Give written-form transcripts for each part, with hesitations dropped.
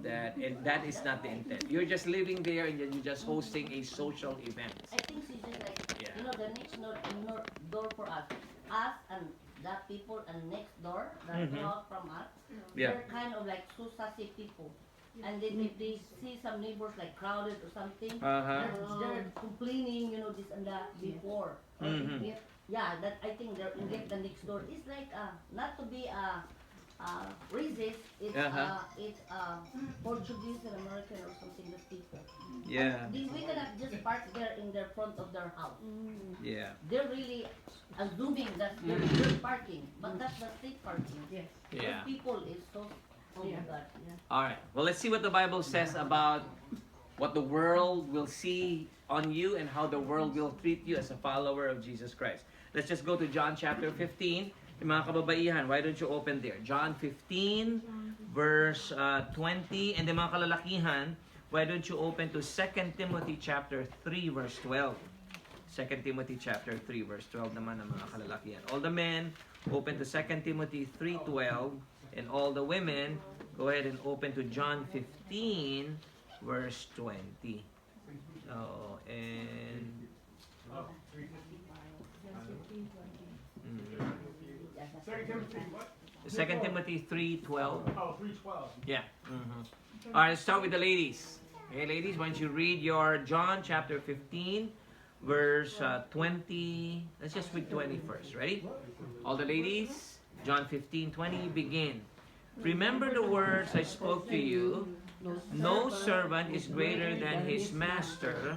that, and that is not the intent. You're just living there and then you're just hosting a social event. I think it's just like, Yeah. the next door for us and that people and next door, that block from us, Yeah. they're kind of like society people. And then if they see some neighbors like crowded or something, they're complaining, this and that before. Yeah, that I think they're get the next door. It's like not to be racist. It's Portuguese and American or something. The people. Yeah. We cannot just park there in the front of their house. Yeah. They're really assuming that they're parking, but that's the street parking. Yes. Yeah. Those people is so. Oh my God. All right. Well, let's see what the Bible says about what the world will see on you and how the world will treat you as a follower of Jesus Christ. Let's just go to John chapter 15. Yung mga kababaihan, why don't you open there? John 15, verse 20. And the mga kalalakihan, why don't you open to 2 Timothy chapter 3, verse 12. 2 Timothy chapter 3, verse 12 naman ang mga kalalakihan. All the men, open to 2 Timothy 3:12. And all the women, go ahead and open to John 15, verse 20. Oh, and... Second Timothy, what? 2 Timothy 3:12. Oh, 3:12. Yeah. All right, let's start with the ladies. Okay, ladies, why don't you read your John chapter 15, verse 20. Let's just read 20 first. Ready? All the ladies, John 15:20, begin. Remember the words I spoke to you. No servant is greater than his master.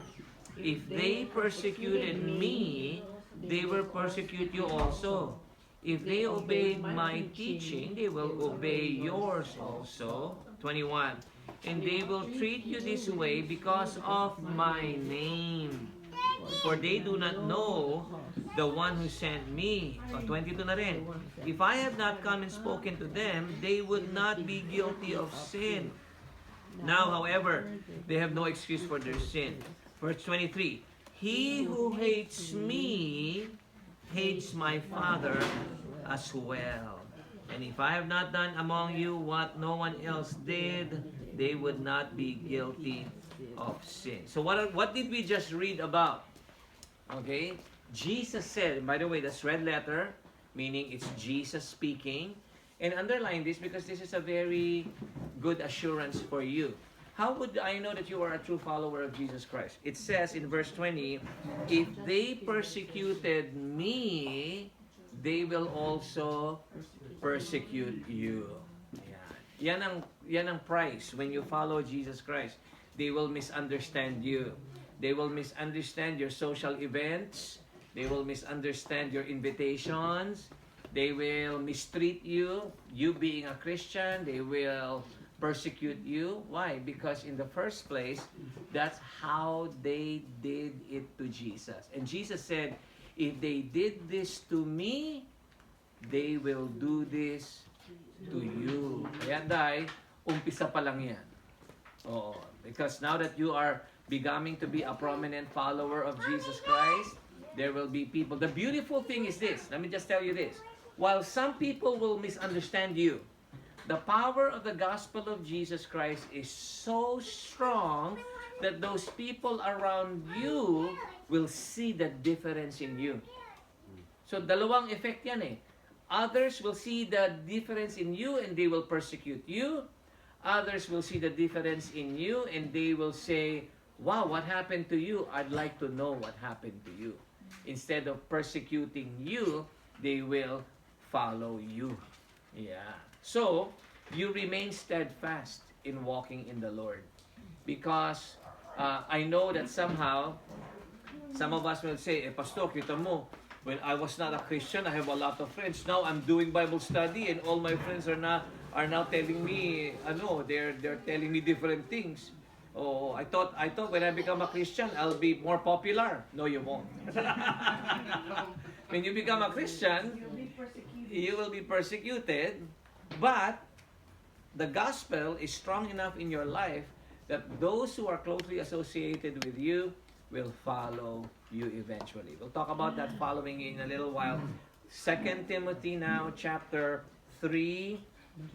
If they persecuted me, they will persecute you also. If they obeyed my teaching, they will obey yours also. 21. And they will treat you this way because of my name. For they do not know the one who sent me. 22 na rin. If I have not come and spoken to them, they would not be guilty of sin. Now, however, they have no excuse for their sin. Verse 23. He who hates me hates my Father as well. And if I have not done among you what no one else did, they would not be guilty of sin. So what did we just read about? Okay? Jesus said, by the way, that's red letter, meaning it's Jesus speaking. And underline this because this is a very good assurance for you. How would I know that you are a true follower of Jesus Christ? It says in verse 20, if they persecuted me, they will also persecute you. Yan ang price when you follow Jesus Christ. They will misunderstand you. They will misunderstand your social events. They will misunderstand your invitations. They will mistreat you. You being a Christian, they will persecute you. Why? Because in the first place, that's how they did it to Jesus. And Jesus said, if they did this to me, they will do this to you. Kaya dahil, umpisa pa lang yan. Oh, because now that you are becoming to be a prominent follower of Jesus Christ, there will be people. The beautiful thing is this. Let me just tell you this. While some people will misunderstand you, the power of the gospel of Jesus Christ is so strong that those people around you will see the difference in you. So dalawang effect yan eh. Others will see the difference in you and they will persecute you. Others will see the difference in you and they will say, wow, what happened to you? I'd like to know what happened to you. Instead of persecuting you, they will follow you. Yeah. So, you remain steadfast in walking in the Lord. Because I know that somehow, some of us will say, Pastor, kita mo, when I was not a Christian, I have a lot of friends. Now I'm doing Bible study and all my friends are now telling me, they're telling me different things. Oh, I thought when I become a Christian, I'll be more popular. No, you won't. When you become a Christian, you will be persecuted. But the gospel is strong enough in your life that those who are closely associated with you will follow you eventually. We'll talk about that following in a little while. 2 Timothy now, chapter 3,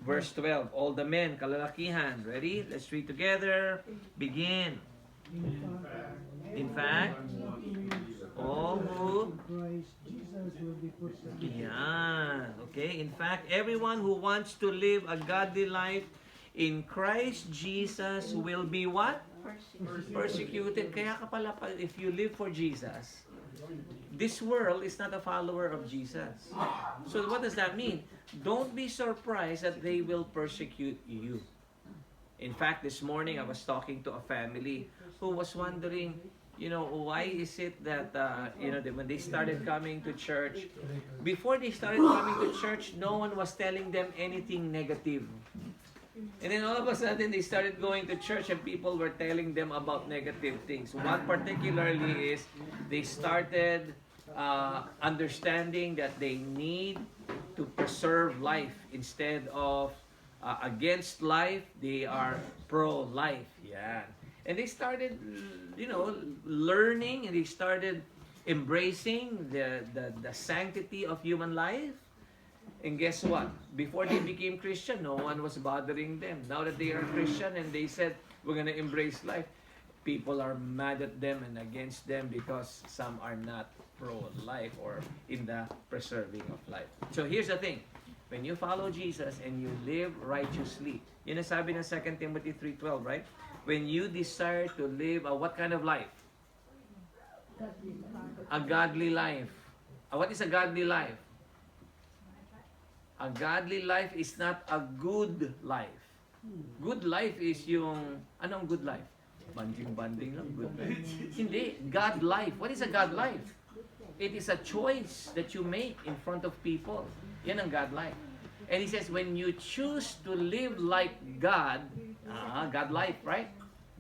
Verse 12. All the men, kalalakihan. Ready? Let's read together. Begin. In fact, all who... Christ Jesus will be persecuted. Yeah. Okay. In fact, everyone who wants to live a godly life in Christ Jesus will be what? Persecuted. Kaya ka pala, if you live for Jesus, this world is not a follower of Jesus. So what does that mean? Don't be surprised that they will persecute you. In fact, this morning I was talking to a family who was wondering, why is it that, that when they started coming to church, before they started coming to church, no one was telling them anything negative. And then all of a sudden, they started going to church and people were telling them about negative things. One particularly is they started understanding that they need to preserve life instead of against life. They are pro-life. Yeah. And they started, learning, and they started embracing the sanctity of human life. And guess what? Before they became Christian, no one was bothering them. Now that they are Christian and they said, we're going to embrace life, people are mad at them and against them because some are not pro-life or in the preserving of life. So here's the thing. When you follow Jesus and you live righteously, yun ang sabi ng 2 Timothy 3:12, right? When you desire to live what kind of life? A godly life. What is a godly life? A godly life is not a good life. Good life is yung, anong good life? Banding lang, good life. Hindi, God life. What is a God life? It is a choice that you make in front of people. Yan ang God life. And he says, when you choose to live like God, God life, right?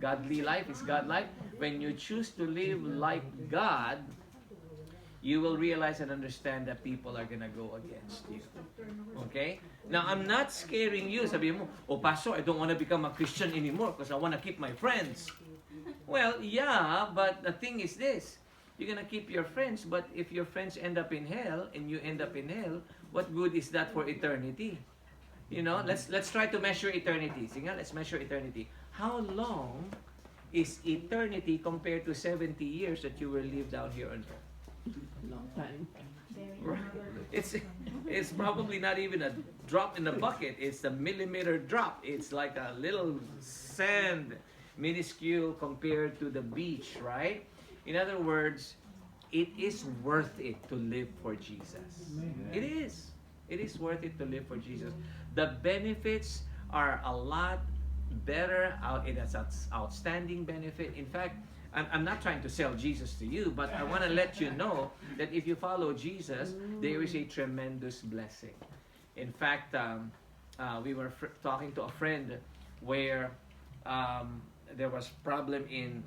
Godly life is God life. When you choose to live like God, you will realize and understand that people are gonna go against you. Okay? Now, I'm not scaring you. Sabi mo, Pastor, I don't want to become a Christian anymore because I want to keep my friends. Well, yeah, but the thing is this. You're gonna keep your friends, but if your friends end up in hell and you end up in hell, what good is that for eternity? Let's try to measure eternity. Sige nga, let's measure eternity. How long is eternity compared to 70 years that you will live down here on earth? Long time. Right. It's probably not even a drop in the bucket. It's a millimeter drop. It's like a little sand, minuscule compared to the beach, right? In other words, it is worth it to live for Jesus. It is. It is worth it to live for Jesus. The benefits are a lot better. It has outstanding benefit. In fact, I'm not trying to sell Jesus to you, but I want to let you know that if you follow Jesus, there is a tremendous blessing. In fact, we were talking to a friend where there was problem in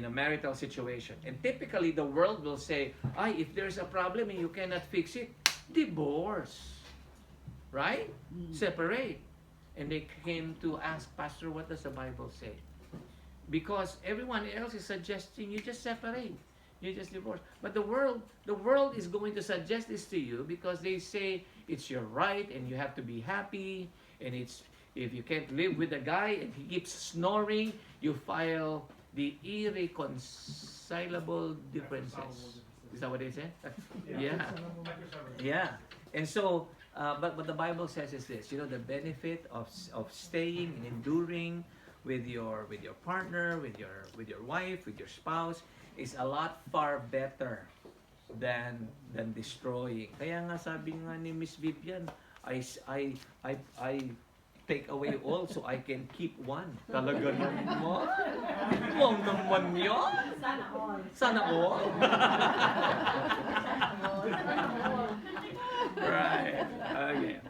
a marital situation. And typically, the world will say, if there's a problem and you cannot fix it, divorce. Right? Separate. And they came to ask, Pastor, what does the Bible say? Because everyone else is suggesting you just separate, you just divorce. But the world is going to suggest this to you because they say it's your right and you have to be happy. And it's if you can't live with a guy and he keeps snoring, you file the irreconcilable differences. Is that what they say? Yeah. Yeah. And so, but what the Bible says is this: the benefit of staying and enduring with your partner, with your wife, with your spouse is a lot far better than destroying. Kaya nga sabi nga ni Miss Vivian, I take away all so I can keep one. Talaga naman. Wow naman yun. Sana all. Right. Okay.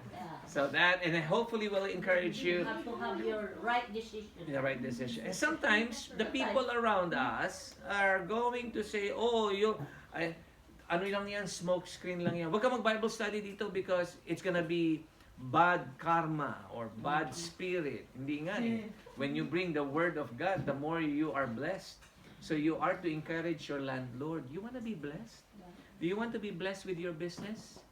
So that, and hopefully will encourage you. You have to have your right decision. The right decision. And sometimes the people around us are going to say, ano lang yan, smoke screen lang yan. Huwag ka mag-Bible study dito because it's gonna be bad karma or bad spirit. Hindi nga eh. When you bring the Word of God, the more you are blessed. So you are to encourage your landlord. You want to be blessed? Do you want to be blessed with your business?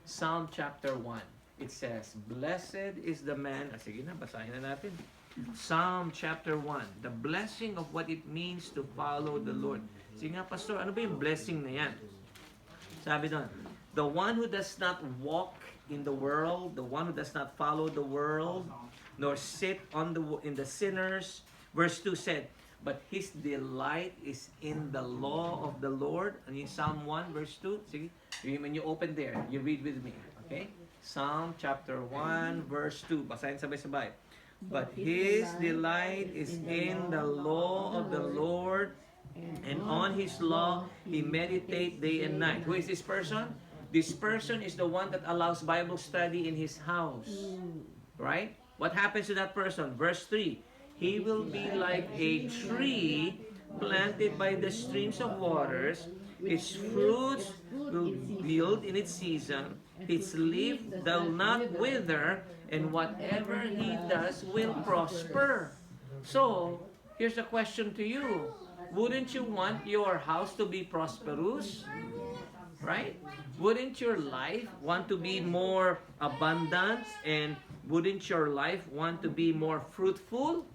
Psalm chapter 1. it says, "Blessed is the man," sige na, basahin na natin. Psalm chapter 1, the blessing of what it means to follow the Lord. Sige nga, Pastor, ano ba yung blessing na yan? Sabi doon, the one who does not walk in the world, the one who does not follow the world, nor sit in the sinners. Verse 2 said, but his delight is in the law of the Lord. And in Psalm 1, verse 2, sige, when you open there, you read with me, okay? Psalm chapter 1, verse 2. Basahin sabay-sabay. But his delight is in the law of the Lord, and on his law he meditate day and night. Who is this person? This person is the one that allows Bible study in his house. Right? What happens to that person? Verse 3. He will be like a tree planted by the streams of waters. Its fruits will yield in its season. Its leaf will not wither, and whatever he does will prosper. So, here's a question to you. Wouldn't you want your house to be prosperous? Right? Wouldn't your life want to be more abundant? And wouldn't your life want to be more fruitful?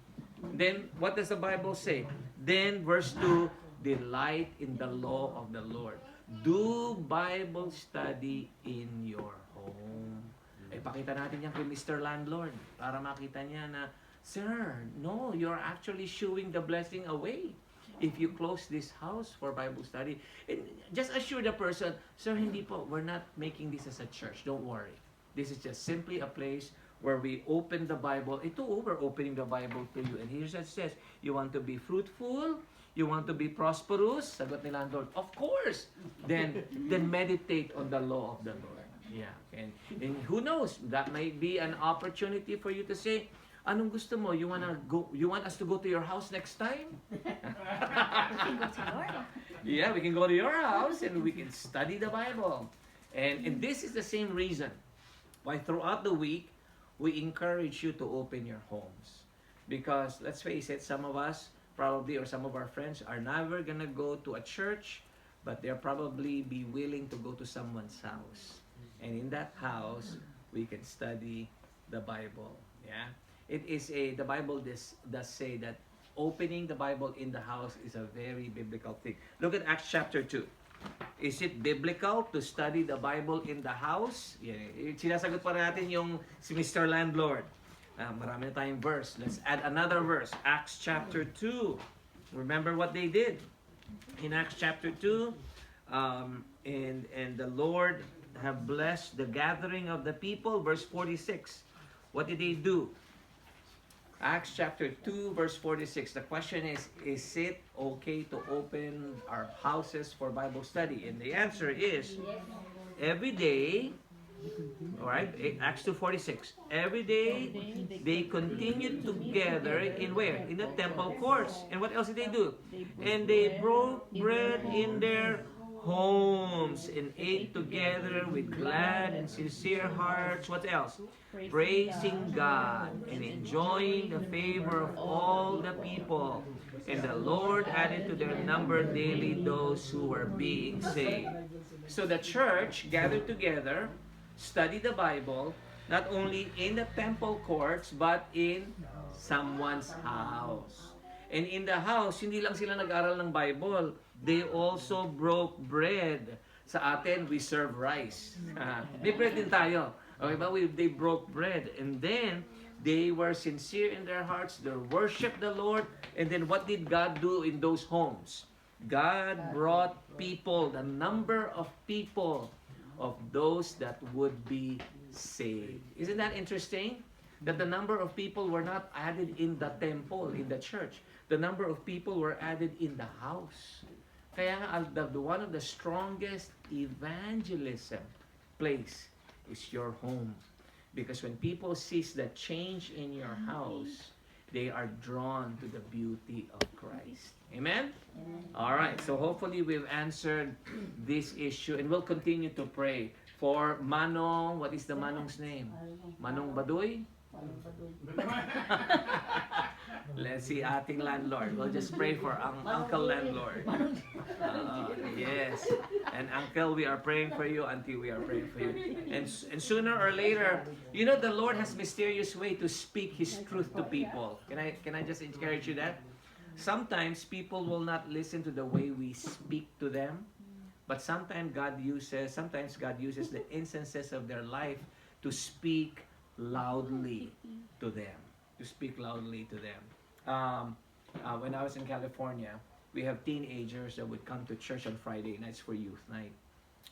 Then, what does the Bible say? Then, verse 2, delight in the law of the Lord. Do Bible study in your home. Pakita natin yan kay Mr. Landlord para makita niya na, sir, no, you're actually shooing the blessing away if you close this house for Bible study. And just assure the person, sir, hindi po, we're not making this as a church. Don't worry. This is just simply a place where we open the Bible. Ito, we're opening the Bible to you. And here's what it says, you want to be fruitful? You want to be prosperous? Sagot ni Landlord, of course. Then meditate on the law of the Lord. Yeah. And who knows, that might be an opportunity for you to say, anong gusto mo? You want us to go to your house next time? Yeah, we can go to your house and we can study the Bible. And this is the same reason why throughout the week, we encourage you to open your homes. Because, let's face it, some of us, probably, or some of our friends are never gonna go to a church, but they'll probably be willing to go to someone's house. And in that house, we can study the Bible. Yeah? The Bible does say that opening the Bible in the house is a very biblical thing. Look at Acts chapter 2. Is it biblical to study the Bible in the house? Yeah, sinasagot pa natin yung si Mr. Landlord. Marami na tayong verse. Let's add another verse. Acts chapter 2. Remember what they did in Acts chapter 2? And the Lord have blessed the gathering of the people. Verse 46. What did they do? Acts chapter 2, verse 46. The question is it okay to open our houses for Bible study? And the answer is, every day, all right, Acts 2:46. Every day, they continued together in where? In the temple courts. And what else did they do? And they broke bread in their homes and ate together with glad and sincere hearts. What else? Praising God and enjoying the favor of all the people. And the Lord added to their number daily those who were being saved. So the church gathered together, studied the Bible, not only in the temple courts, but in someone's house. And in the house, hindi lang sila nag-aral ng Bible. They also broke bread. Sa atin, we serve rice. May bread din tayo. Okay ba? They broke bread. And then, they were sincere in their hearts. They worshiped the Lord. And then, what did God do in those homes? God brought people, the number of people of those that would be saved. Isn't that interesting? That the number of people were not added in the temple, in the church. The number of people were added in the house. Kaya nga, one of the strongest evangelism place is your home. Because when people see the change in your house, they are drawn to the beauty of Christ. Amen? All right, so hopefully we've answered this issue and we'll continue to pray for Manong. What is the Manong's name? Manong Baduy? let's see, ating landlord. We'll just pray for Uncle Landlord. Yes. And Uncle, we are praying for you. Auntie, we are praying for you. And sooner or later, you know, the Lord has mysterious way to speak His truth to people. Can I just encourage you that? Sometimes people will not listen to the way we speak to them. But sometimes God uses the instances of their life to speak loudly to them. To speak loudly to them. When I was in California, we have teenagers that would come to church on Friday nights for youth night.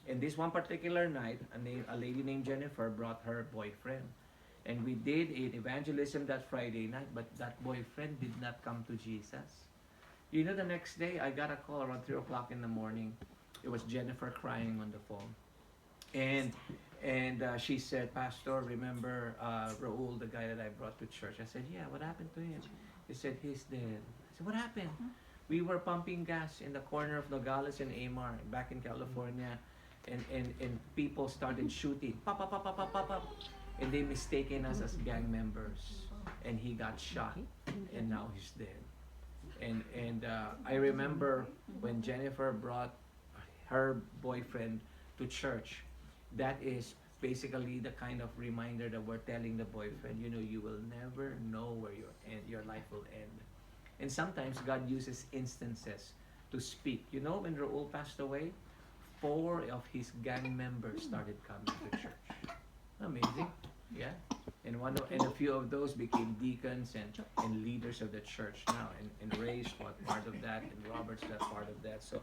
And this one particular night, a lady named Jennifer brought her boyfriend. And we did an evangelism that Friday night, but that boyfriend did not come to Jesus. You know, the next day, I got a call around 3 o'clock in the morning. It was Jennifer crying on the phone. And she said, Pastor, remember Raul, the guy that I brought to church? I said, yeah, what happened to him? He said, he's dead. I said, what happened? We were pumping gas in the corner of Nogales and Amar back in California. And people started shooting. Pop, pop, pop, pop, pop, pop, pop. And they mistaken us as gang members. And he got shot. And now he's dead. And I remember when Jennifer brought her boyfriend to church, that is basically the kind of reminder that we're telling the boyfriend, you know, you will never know where your life will end. And sometimes God uses instances to speak. You know, when Raul passed away, 4 of his gang members started coming to church. Amazing. Yeah. And a few of those became deacons and leaders of the church now. And Ray's part of that, and Robert's that part of that. So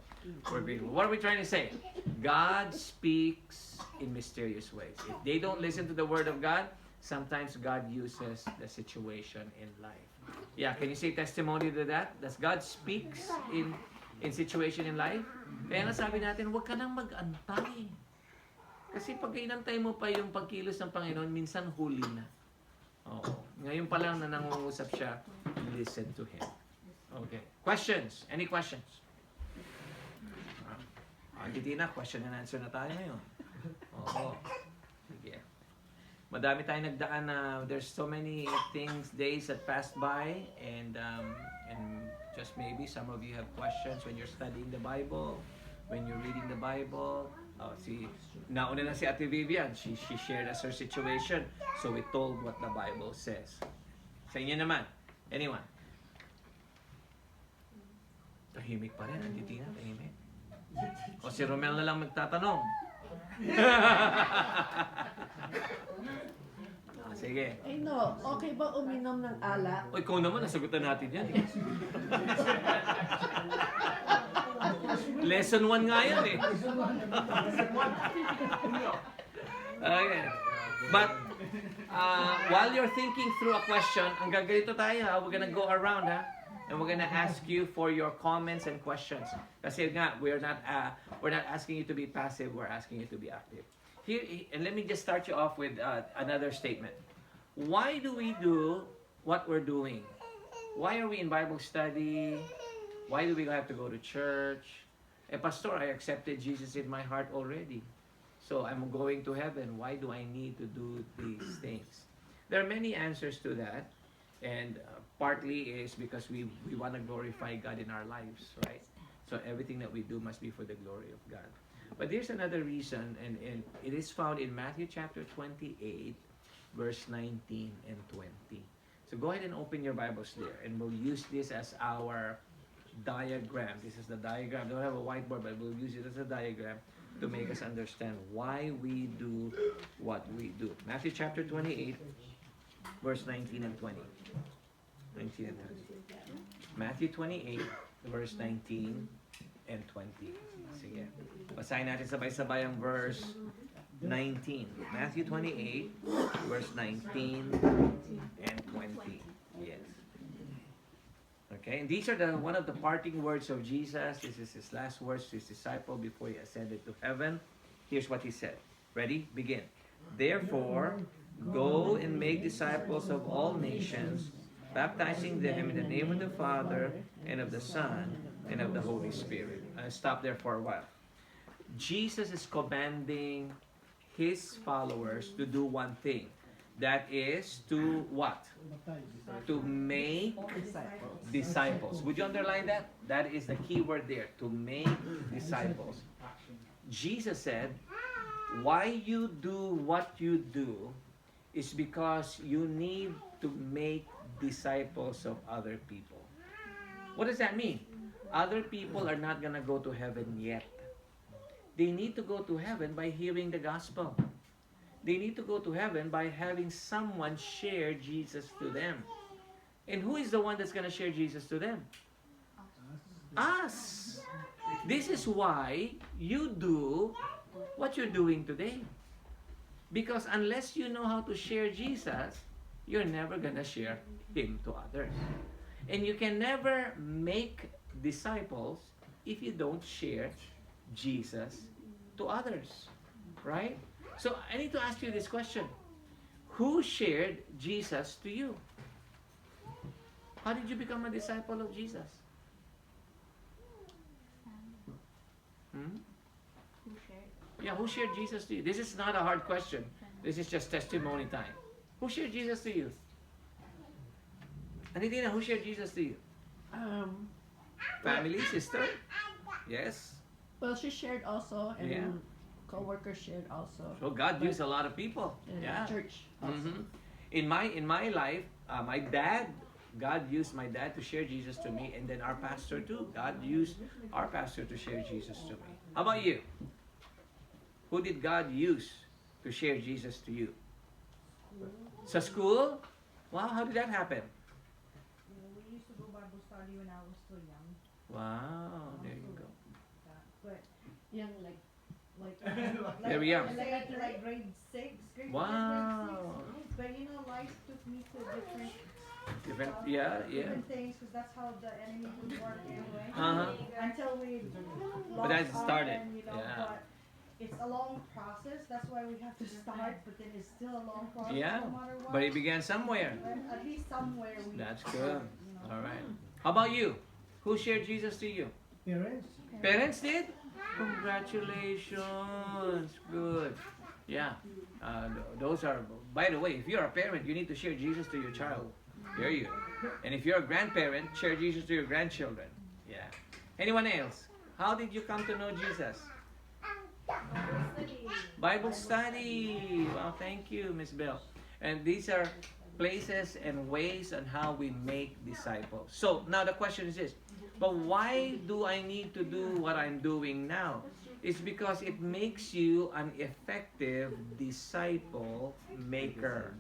we're grateful. What are we trying to say? God speaks in mysterious ways. If they don't listen to the word of God, sometimes God uses the situation in life. Yeah, can you say testimony to that? Does God speaks in situation in life? Kaya nga sabi natin, huwag ka nang mag-antay. Kasi pag inantay mo pa yung pagkilos ng Panginoon, minsan huli na. Oo. Ngayon pa lang na nangungusap siya, listen to Him. Okay. Questions? Any questions? Titina, question and answer na tayo ngayon. Oo. Sige. Madami tayong nagdaan na there's so many days that passed by, and just maybe some of you have questions when you're studying the Bible, when you're reading the Bible. Nauna na si Ate Vivian. She shared us her situation. So we told what the Bible says. Sa inyo naman. Anyone? Tahimik pa rin. Ate Tina, tahimik. O si Romel na lang magtatanong. Sige. Ay no, okay ba uminom ng alak? O ikaw naman, nasagutan natin yan. Lesson 1 nga yan eh. Okay. But while you're thinking through a question, ang gaganito tayo ha, we're gonna go around ha, and we're gonna ask you for your comments and questions. Kasi nga, we're not asking you to be passive, we're asking you to be active. Here, and let me just start you off with another statement. Why do we do what we're doing? Why are we in Bible study? Why do we have to go to church? Pastor, I accepted Jesus in my heart already. So I'm going to heaven. Why do I need to do these things? There are many answers to that. And partly is because we want to glorify God in our lives, right? So everything that we do must be for the glory of God. But there's another reason, and it is found in Matthew chapter 28, verse 19 and 20. So go ahead and open your Bibles there, and we'll use this as our diagram. This is the diagram. Don't have a whiteboard, but we'll use it as a diagram to make us understand why we do what we do. Matthew chapter 28, verse 19 and 20. 19 and 20. Matthew 28, verse 19 and 20. Sige. Basahin natin sabay-sabay ang verse 19. Matthew 28, verse 19 and 20. Yes. Okay, and these are one of the parting words of Jesus. This is His last words to His disciple before He ascended to heaven. Here's what He said. Ready? Begin. Therefore, go and make disciples of all nations, baptizing them in the name of the Father, and of the Son, and of the Holy Spirit. I'll stop there for a while. Jesus is commanding His followers to do one thing. That is to what? To make Disciples. disciples. Would you underline that? That is the key word there. To make disciples. Jesus said, why you do what you do is because you need to make disciples of other people. What does that mean? Other people are not gonna go to heaven yet. They need to go to heaven by hearing the gospel. They need to go to heaven by having someone share Jesus to them. And who is the one that's gonna share Jesus to them? Us. This is why you do what you're doing today. Because unless you know how to share Jesus, you're never gonna share Him to others. And you can never make disciples if you don't share Jesus to others. Right? So I need to ask you this question. Who shared Jesus to you? How did you become a disciple of Jesus? Hmm? Yeah, who shared Jesus to you? This is not a hard question. This is just testimony time. Who shared Jesus to you? Anitina, who shared Jesus to you? Family, sister? Yes. Well, she shared also, and Yeah. co-workers shared also. So God used a lot of people. And Yeah. church also. Mhm. In my life, my dad, God used my dad to share Jesus to me, and then our pastor too. God used our pastor to share Jesus to me. How about you? Who did God use to share Jesus to you? Sa school? Wow, how did that happen? We used to go Bible study when I was still young. Wow, there you go. But Young like Very young. like grade 6, grade Wow. 5, grade 6. But you know, life took me to Different, yeah. different things, because that's how the enemy would work anyway. Uh-huh. Until we But that's lost started, and, you know, yeah. but it's a long process. That's why we have to start, but then it's still a long process Yeah, no matter what. but it began somewhere. But at least somewhere we That's good. you know. All right. How about you? Who shared Jesus to you? Parents? Parents did? Congratulations. Good. Yeah. Those are, by the way, if you're a parent, you need to share Jesus to your child. There you go. And if you're a grandparent, share Jesus to your grandchildren. Yeah. Anyone else? How did you come to know Jesus? Bible study. Wow, thank you, Miss Bell. And these are places and ways on how we make disciples. So now the question is this. But why do I need to do what I'm doing now? It's because it makes you an effective disciple maker.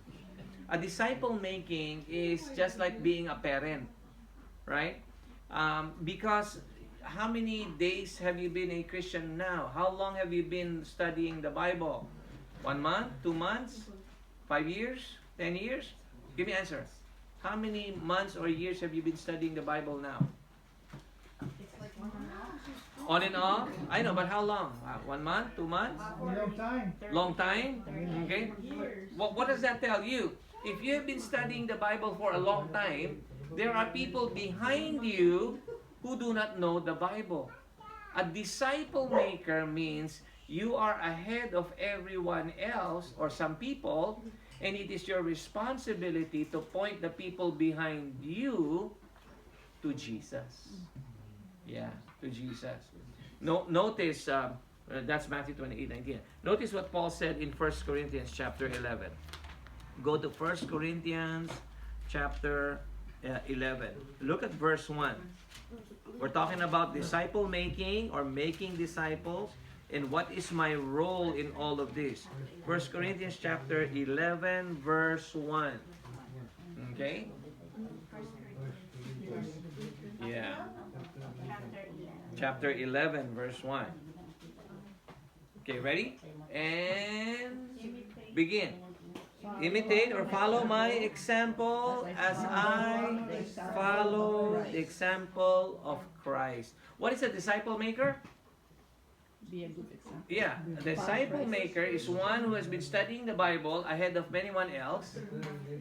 A disciple making is just like being a parent, right? Because how many days have you been a Christian now? How long have you been studying the Bible? 1 month? 2 months? 5 years? 10 years? Give me answers. How many months or years have you been studying the Bible now? It's like on and off. On and off? I know, but how long? 1 month? 2 months? A long time. Long time? Okay. Years. What does that tell you? If you have been studying the Bible for a long time, there are people behind you who do not know the Bible. A disciple maker means you are ahead of everyone else or some people, and it is your responsibility to point the people behind you to Jesus. Yeah, to Jesus. Notice, that's Matthew 28:19. Notice what Paul said in 1 Corinthians chapter 11. Go to 1 Corinthians chapter 11. Look at verse 1. We're talking about disciple making or making disciples, and what is my role in all of this. 1 Corinthians chapter 11 verse 1. Okay? Yeah. Chapter 11 verse 1. Okay, ready? And begin. Imitate or follow my example as I follow the example of Christ. What is a disciple maker? Be a good example. Yeah, a disciple maker is one who has been studying the Bible ahead of anyone else,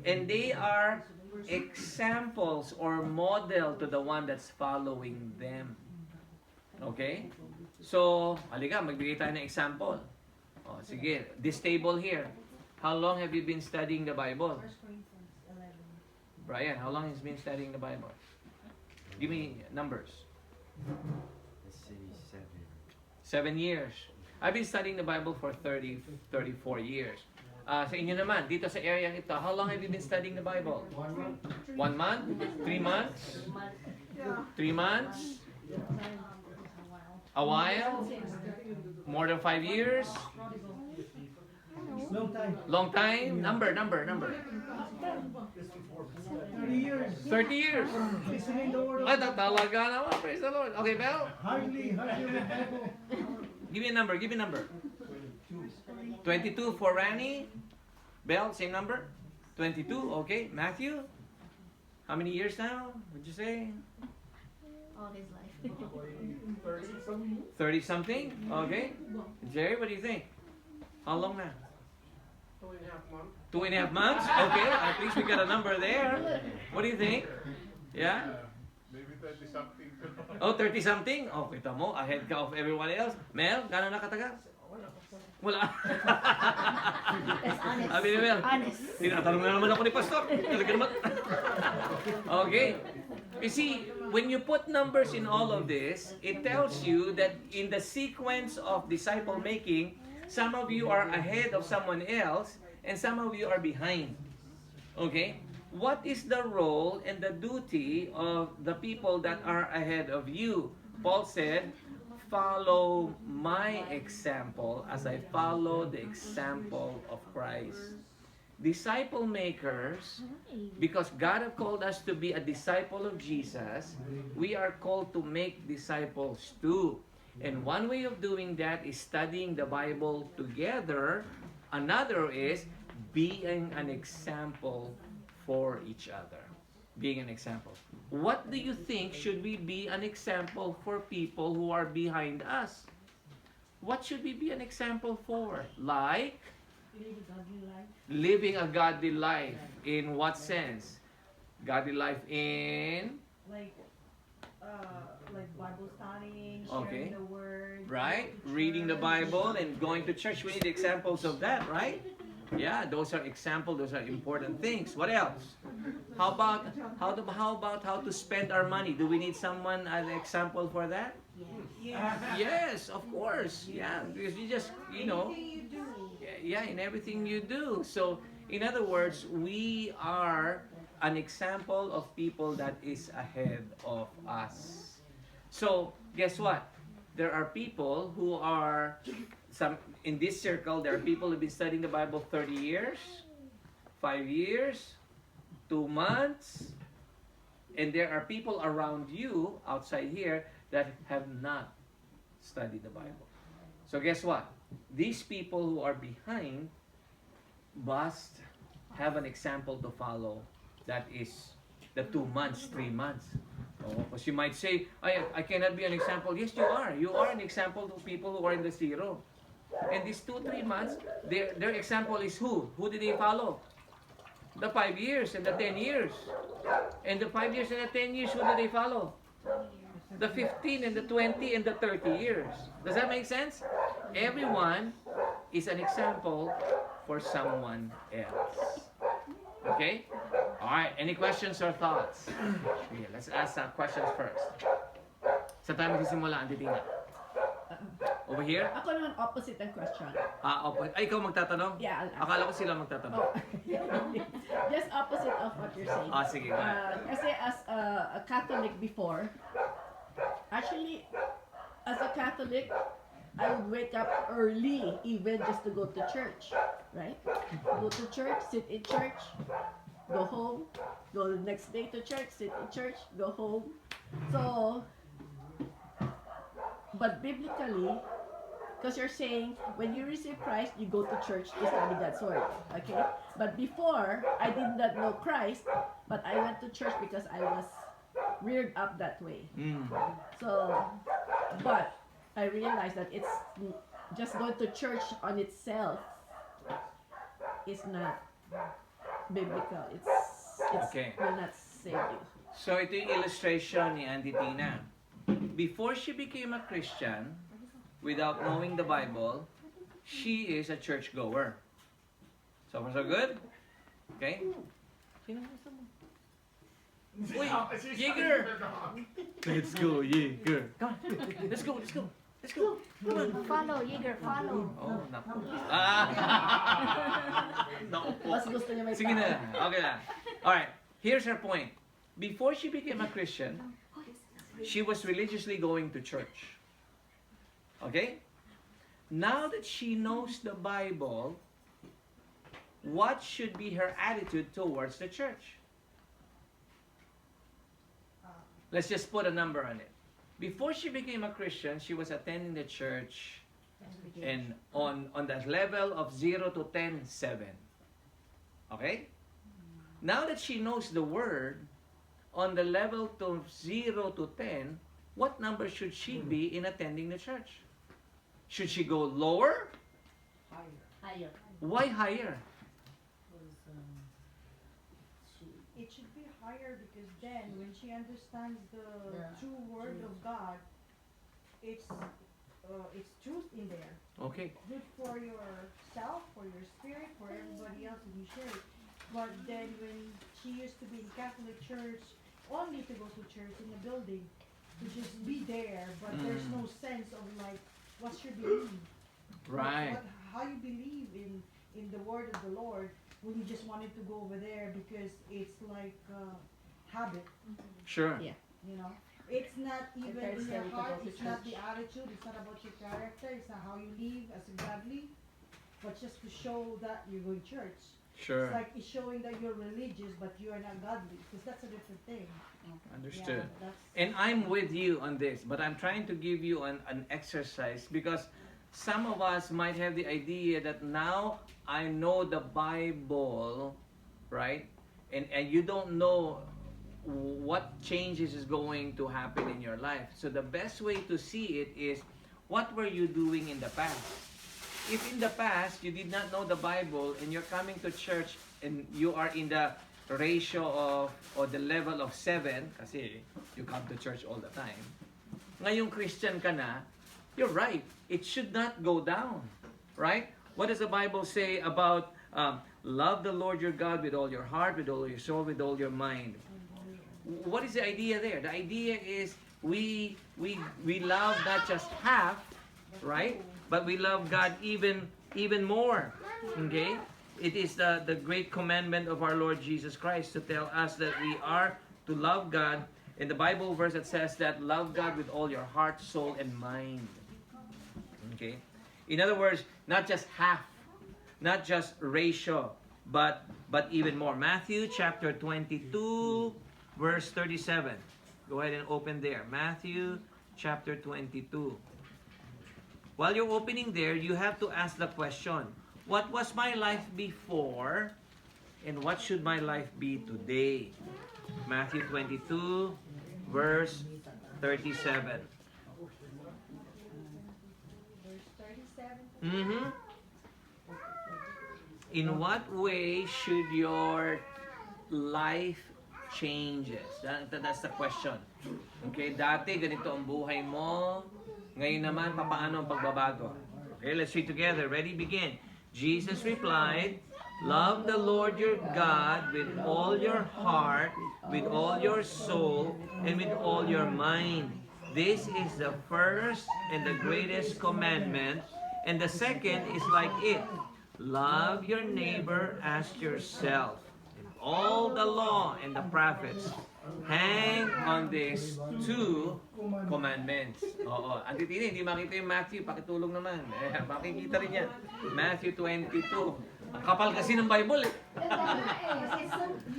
and they are examples or model to the one that's following them. Okay? So, halika, magbigay tayo ng example. Oh, sige, this table here. how long have you been studying the Bible? First Corinthians 11. Brian, how long has you been studying the Bible? Give me numbers. Let's say 7. 7 years. I've been studying the Bible for 34 years. Sa inyo naman, dito sa area ito, how long have you been studying the Bible? 1 month. 1 month? 3 months? 3 months? A while? More than 5 years? Long time. Long time? Number. 30 years. 30 years. Listening the word of Ah, God. talaga naman. Praise the Lord. Okay, Bel? Hardly read Bible. Give me a number. 22 for Rani. Bel, same number? 22, okay. Matthew? How many years now? Would you say? All his life. 30 something? Okay. Jerry, what do you think? How long now? 2.5 months. 2.5 months? Okay, at least we got a number there. What do you think? Yeah? Maybe 30 something. Oh, 30 something? Oh, kita mo, ahead ka of everyone else. Mel, gano'n na katagal? Wala. That's honest. Sabi ni Mel, Honest. tinatanong na naman ako ni Pastor. Talaga naman. Okay. You see, when you put numbers in all of this, it tells you that in the sequence of disciple making, some of you are ahead of someone else, and some of you are behind. Okay? What is the role and the duty of the people that are ahead of you? Paul said, follow my example as I follow the example of Christ. Disciple makers, because God have called us to be a disciple of Jesus, we are called to make disciples too. And one way of doing that is studying the Bible together. Another is being an example for each other. Being an example. What do you think should we be an example for people who are behind us? What should we be an example for? Like living a godly life. In what sense? Godly life in Like Bible studying, Okay. sharing the word. right? going to Reading the church. Bible and going to church. We need examples of that, right? Yeah, those are examples. Those are important things. What else? How about how to spend our money? Do we need someone as an example for that? Yes, of course. Yeah, because you just Anything you do. yeah, in everything you do. So, in other words, we are an example of people that is ahead of us. So, guess what? There are people who are in this circle. There are people who've been studying the Bible 30 years, 5 years, 2 months, and there are people around you outside here that have not studied the Bible. So guess what? These people who are behind must have an example to follow. That is the 2 months, 3 months. Oh, because you might say, I cannot be an example. Yes, you are. You are an example to people who are in the zero. And these 2-3 months, their example is who? Who did they follow? The 5 years and the 10 years. And the 5 years and the 10 years, who did they follow? The 15 and the 20 and the 30 years. Does that make sense? Everyone is an example for someone else. Okay? Alright, any questions or thoughts? Okay, let's ask questions first. Saan tayo magsisimula, Auntie Tina? Over here? Ako naman opposite ang question. Opo. Ay, ikaw magtatanong? Yeah, I'll ask. Akala ko sila magtatanong. Oh. Just opposite of what you're saying. Sige. Go ahead. Kasi as a Catholic before, actually, as a Catholic, I would wake up early even just to go to church, right? Go to church, sit in church, go home, go the next day to church, sit in church, go home. So, but biblically, because you're saying when you receive Christ, you go to church to study God's word, okay? But before, I did not know Christ, but I went to church because I was reared up that way. So, but I realized that it's just going to church on itself is not biblical. It's Okay. will not save you. So, ito yung illustration ni Auntie Tina. Before she became a Christian, without knowing the Bible, she is a churchgoer. So far, so good? Okay? Sino gusto mo? Uy, Jaeger! Let's go, Jaeger. Come on. Let's go, let's go. Let's go. Come on. Follow, Jaeger, follow. Oh, naku. Naku po. Mas gusto niya may Sige na. tao. Okay na. Alright. Here's her point. Before she became a Christian, she was religiously going to church. Okay? Now that she knows the Bible, what should be her attitude towards the church? Let's just put a number on it. Before she became a Christian, she was attending the church and on that level of 0 to 10, 7. Okay? Now that she knows the word, on the level to 0 to 10, what number should she be in attending the church? Should she go lower? Higher. Why higher? It should be higher because then when she understands the Yeah. true word of God, it's truth in there. Okay. Good for yourself, for your spirit, for everybody else when you share it. But then when she used to be in Catholic church, only to go to church in the building, to just be there, but there's no sense of like what's your belief. Right. How you believe in the word of the Lord when you just wanted to go over there because it's like habit, Sure. Yeah. you know. It's not even very in your scary to heart, go to it's not church. the attitude, it's not about your character, it's not how you live as a godly, but just to show that you're going to church. Sure. It's like it's showing that you're religious but you are not godly, because that's a different thing. Understood. Yeah, that's, And I'm with you on this, but I'm trying to give you an exercise because some of us might have the idea that now I know the Bible, right? And you don't know what changes is going to happen in your life. So the best way to see it is, what were you doing in the past? If in the past you did not know the Bible and you're coming to church and you are in the ratio of or the level of 7, kasi you come to church all the time. Ngayong Christian ka na, you're right. It should not go down, right? What does the Bible say about love the Lord your God with all your heart, with all your soul, with all your mind? What is the idea there? The idea is we love not just half, right? But we love God even more. Okay? It is the great commandment of our Lord Jesus Christ to tell us that we are to love God. In the Bible verse it says that love God with all your heart, soul, and mind. Okay? In other words, not just half, not just ratio, but even more. Matthew chapter 22, verse 37. Go ahead and open there. Matthew chapter 22. While you're opening there, you have to ask the question, what was my life before and what should my life be today? Matthew 22, verse 37. verse 37. Mm-hmm. In what way should your life changes? That's the question. Okay, dati ganito ang buhay mo. Ngayon naman, papaano ang pagbabago? Okay, let's read together. Ready, begin. Jesus replied, love the Lord your God with all your heart, with all your soul, and with all your mind. This is the first and the greatest commandment, and the second is like it. Love your neighbor as yourself. All the law and the prophets hang on these two commandments. Oo. Auntie Tina, hindi makita yung Matthew. Pakitulong naman. Makikita rin yan. Matthew 22. Ang kapal kasi ng Bible eh.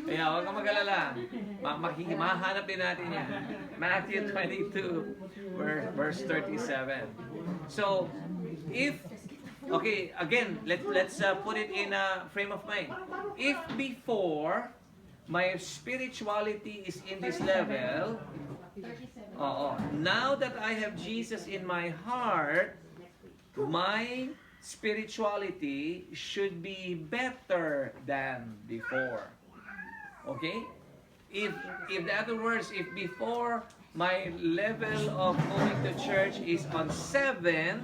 Kaya huwag kang mag-alala. Mahanap din natin yan. Matthew 22, verse 37. So, okay, again, let's put it in a frame of mind. If before my spirituality is in this level, now that I have Jesus in my heart, my spirituality should be better than before. Okay? If in other words, if before my level of going to church is on 7,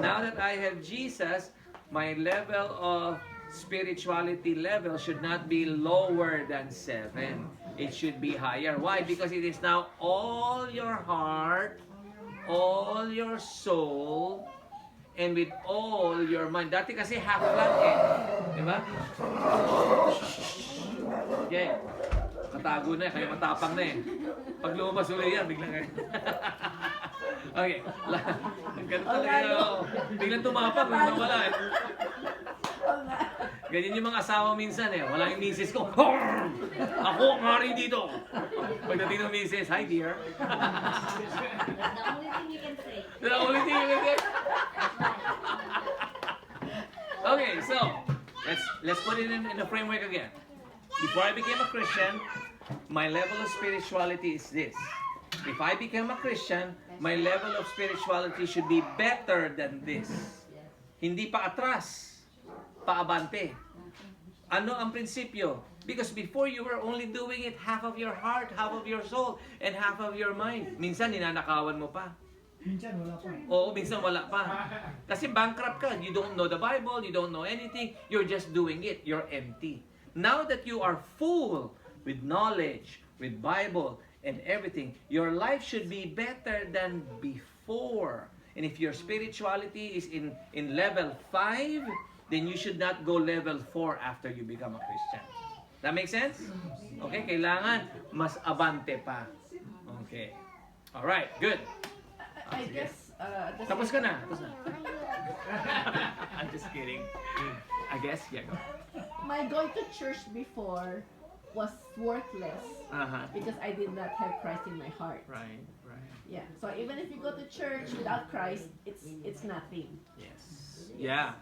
now that I have Jesus, my level of spirituality level should not be lower than 7. It should be higher. Why? Because it is now all your heart, all your soul, and with all your mind. Dati kasi half lang eh. Diba? Okay. Katago na eh, kaya matapang na eh. Pag lumabas ulit yan, biglang kayo. Okay. Ganun talaga yun. Oh. Biglang tumapang, nawala eh. Ganyan yung mga asawa minsan eh. Wala yung misis ko. Ako ang hari dito. Pagdating ng misis, hi dear. That's the only thing you can say. The only thing you can say. Okay, so let's put it in the framework again. Before I became a Christian, my level of spirituality is this. If I became a Christian, my level of spirituality should be better than this. Hindi pa atras, paabante. Ano ang prinsipyo? Because before you were only doing it half of your heart, half of your soul, and half of your mind. Minsan ninanakawan mo pa. Minsan wala pa. Oo, minsan wala pa. Kasi bankrupt ka. You don't know the Bible, you don't know anything. You're just doing it. You're empty. Now that you are full with knowledge, with Bible, and everything, your life should be better than before. And if your spirituality is in level 5, then you should not go level 4 after you become a Christian. That make sense? Okay, kailangan mas abante pa. Okay. Alright, good. I guess, Tapos ka na. Tapos na. I'm just kidding. I guess, yeah, go. my going to church before was worthless Uh-huh. because I did not have Christ in my heart. Right, right. Yeah. So even if you go to church without Christ, it's nothing. Yes. Yeah.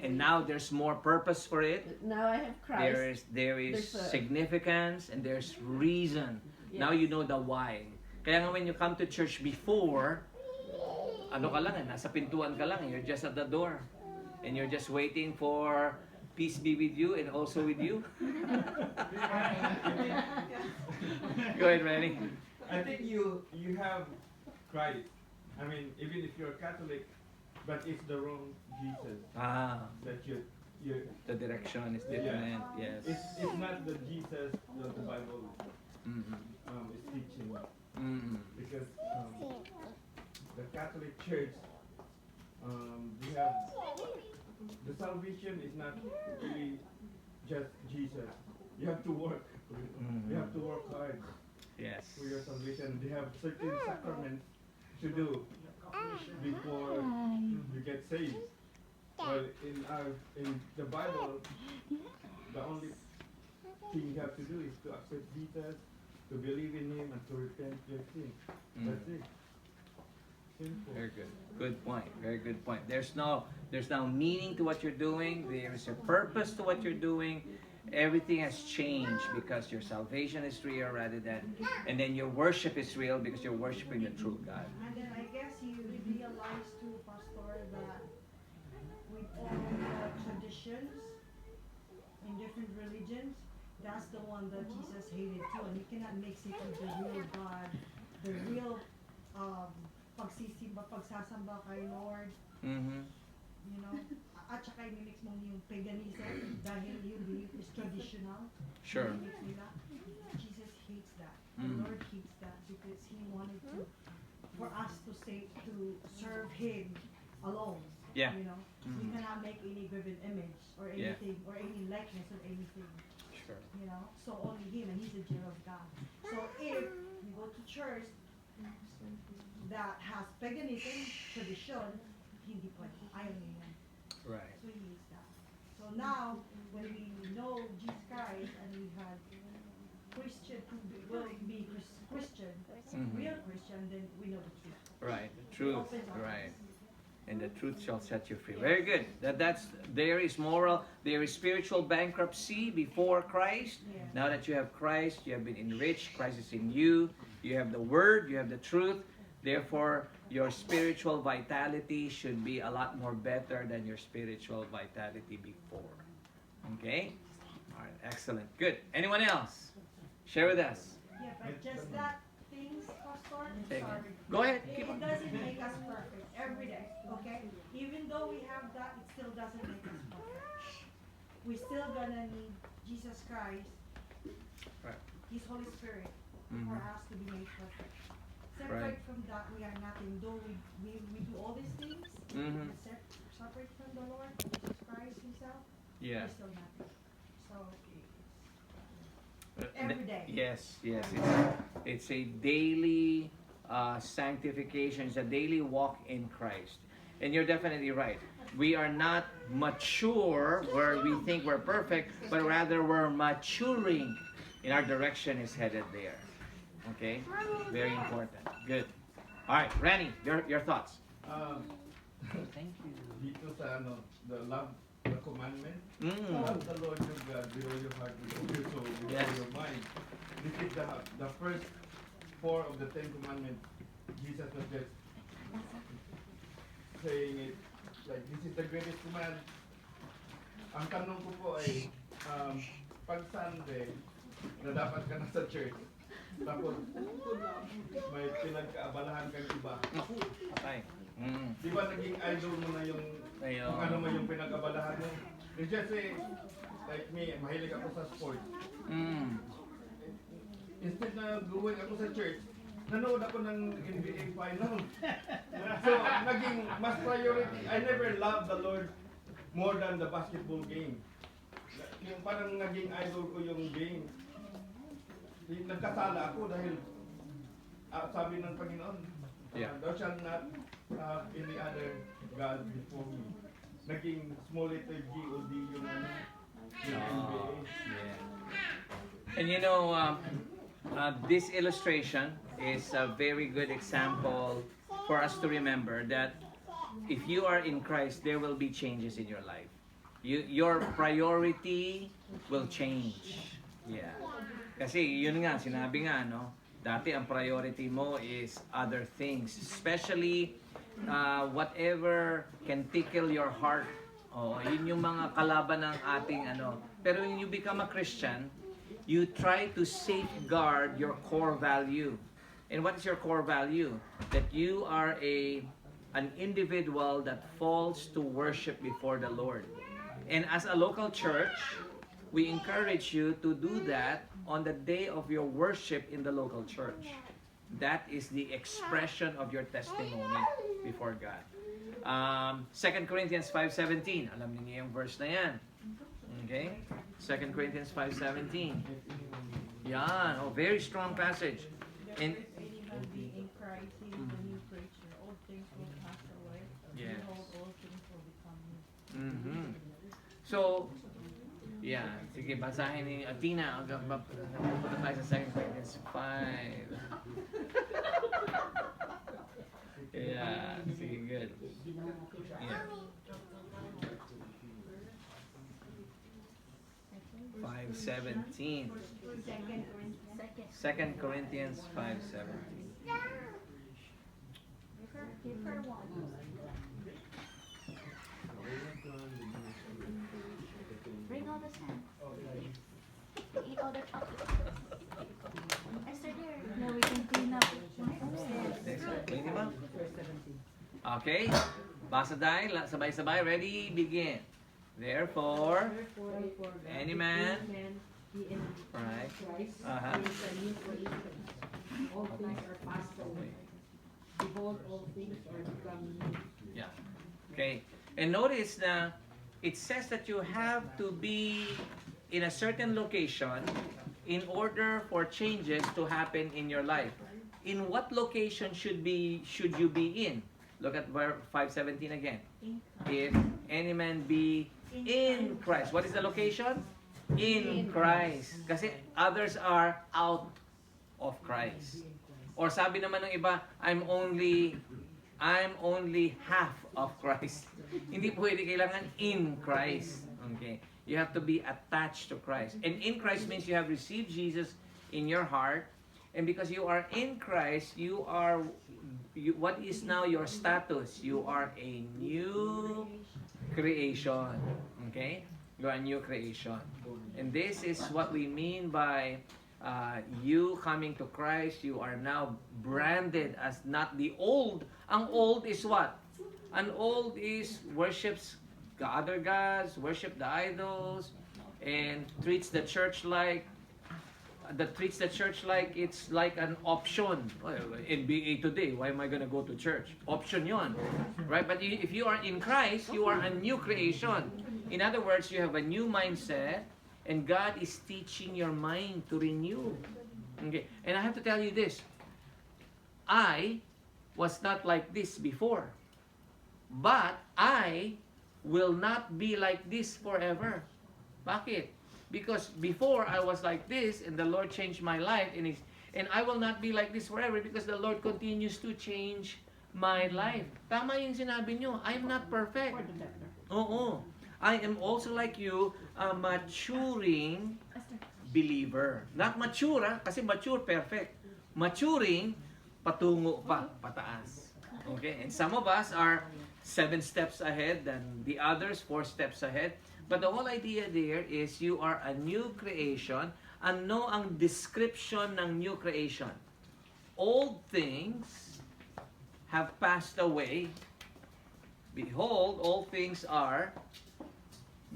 And now there's more purpose for it. Now I have Christ. There is There's a- significance and there's reason. Now Yes. you know the why. Kaya nga when you come to church before, ano ka lang, nasa pintuan ka lang, you're just at the door. And you're just waiting for peace be with you and also with you. Go ahead, Manny. I think you have Christ. I mean, even if you're Catholic, but it's the wrong Jesus Ah, that you the direction is different. Yes. it's not the Jesus that the Bible Mhm. is teaching, Mhm. because the Catholic Church they have the salvation is not really just Jesus. You have to work. You have to work hard Yes. for your salvation. They have certain sacraments to do before you get saved. Well, in the Bible, the only thing you have to do is to accept Jesus, to believe in Him, and to repent your sin. That's it. Simple. Very good. Good point. Very good point. There's now meaning to what you're doing. There is a purpose to what you're doing. Everything has changed because your salvation is real rather than, and then your worship is real because you're worshiping the true God. And then I guess you realize too, Pastor, that with all the traditions in different religions, that's the one that Jesus hated too, and you cannot mix it with the real God, the real pagsasamba kay Lord, Mm-hmm. you know, at saka i-mix mo yung paganism dahil yung belief is traditional. Sure. I-mix nila. Jesus hates that. The Mm. Lord hates that because He wanted to, for us to serve Him alone. Yeah. You know, we Mhm. cannot make any graven image or Yeah. anything or any likeness of anything. Sure. You know, so only Him, and He's a jealous God. So if you go to church that has paganism, tradition, hindi pwede. Ayaw niya yan. Right. So He hates that. So now, when we know Jesus Christ and we have Christian who will be Christian, Mhm. real Christian, then we know the truth. Right. The truth. Opens our Right. eyes. And the truth shall set you free. Very good. There is moral, there is spiritual bankruptcy before Christ. Yeah. Now that you have Christ, you have been enriched. Christ is in you. You have the Word. You have the truth. Therefore, your spiritual vitality should be a lot more better than your spiritual vitality before. Okay? All right. Excellent. Good. Anyone else? Share with us. Yeah, but just that things, Pastor, Okay. sorry. Go ahead. It Keep on. doesn't make us perfect every day, okay? Even though we have that, it still doesn't make us perfect. we still gonna need Jesus Christ, Right. His Holy Spirit, for us to be made perfect. Separate Right. from that, we are nothing. Though we do all these things, Mhm. separate from the Lord, Jesus Christ Himself, Yeah. we're still nothing. So Uh, every day. Yes, yes. It's a daily sanctification. It's a daily walk in Christ. And you're definitely right. We are not mature where we think we're perfect, but rather we're maturing in our direction is headed there. Okay? Very important. Good. All right, Ranny, your thoughts. Thank you. Dito sa the love, the commandment, Mm. love the Lord your God with all your heart, with all your soul, with Yes. all your mind. This is the first 4 of the 10 commandments. Jesus was just saying it like this is the greatest command. Ang tanong ko po ay pag Sunday na dapat ka na sa church, tapos may pinagkaabalahan kang iba. Okay. Mm. Di ba naging idol mo na yung Ayun. kung ano mo yung pinag-abalahan mo? It's just say, like me, mahilig ako sa sports. Mm. Instead na going ako sa church, nanood ako ng NBA final. So, naging mas priority. I never loved the Lord more than the basketball game. Yung parang naging idol ko yung game. Nagkasala ako dahil sabi ng Panginoon, Yeah. thou shalt not have any other God before me. Naging small letter G-O-D yung NBA. And you know, this illustration is a very good example for us to remember that if you are in Christ, there will be changes in your life. Your priority will change. Yeah. Kasi yun nga, sinabi nga, no? Dati ang priority mo is other things. Especially whatever can tickle your heart. Oh, yun yung mga kalaban ng ating ano. Pero when you become a Christian, you try to safeguard your core value. And what is your core value? That you are an individual that falls to worship before the Lord. And as a local church, we encourage you to do that on the day of your worship in the local church. That is the expression of your testimony before God. 2 Corinthians 5:17. Alam niyo yung verse na yan. Okay? 2 Corinthians 5:17. Yan. Oh, very strong passage. And Be in Christ, He is the new creature. Old things will pass away. Yes. Behold, all things will become new. mhm. So, yeah. Sige, basahin ni Athena. Punta tayo sa 2 Corinthians 5. Yeah. Sige, good. Yeah. 5:17. 2 Corinthians 5:17. Bring all the sand. Eat all the chocolate. Esther, dear. Now we can clean up upstairs. Pwede ba? Okay. Basa tayo. Sabay-sabay. Ready? Begin. Therefore, any man, right? Uh-huh. All things are passed away. Behold, all things are become new. Yeah. Okay. And notice na it says that you have to be in a certain location in order for changes to happen in your life. In what location should you be in? Look at verse 5:17 again. If any man be in Christ. What is the location? In Christ. Kasi others are out of Christ. Or sabi naman ng iba, I'm only half of Christ. Hindi pwede, kailangan in Christ. Okay? You have to be attached to Christ. And in Christ means you have received Jesus in your heart. And because you are in Christ, what is now your status? You are a new creation. Okay? You are a new creation. And this is what we mean by you coming to Christ. You are now branded as not the old. Ang old is what? An old is worships other gods, worship the idols, and treats the church like it's like an option. NBA today, why am I gonna go to church? Option yon, right? But if you are in Christ, you are a new creation. In other words, you have a new mindset, and God is teaching your mind to renew. Okay, and I have to tell you this: I was not like this before, but I will not be like this forever. Bakit? Because before I was like this, and the Lord changed my life, and I will not be like this forever because the Lord continues to change my life. Tama yung sinabi nyo, I am not perfect. Oo. I am also like you, a maturing believer. Not mature, kasi mature, perfect. Maturing, patungo pa, pataas. Okay? And some of us are 7 steps ahead than the others, 4 steps ahead. But the whole idea there is you are a new creation. Ano ang description ng new creation? Old things have passed away. Behold, all things are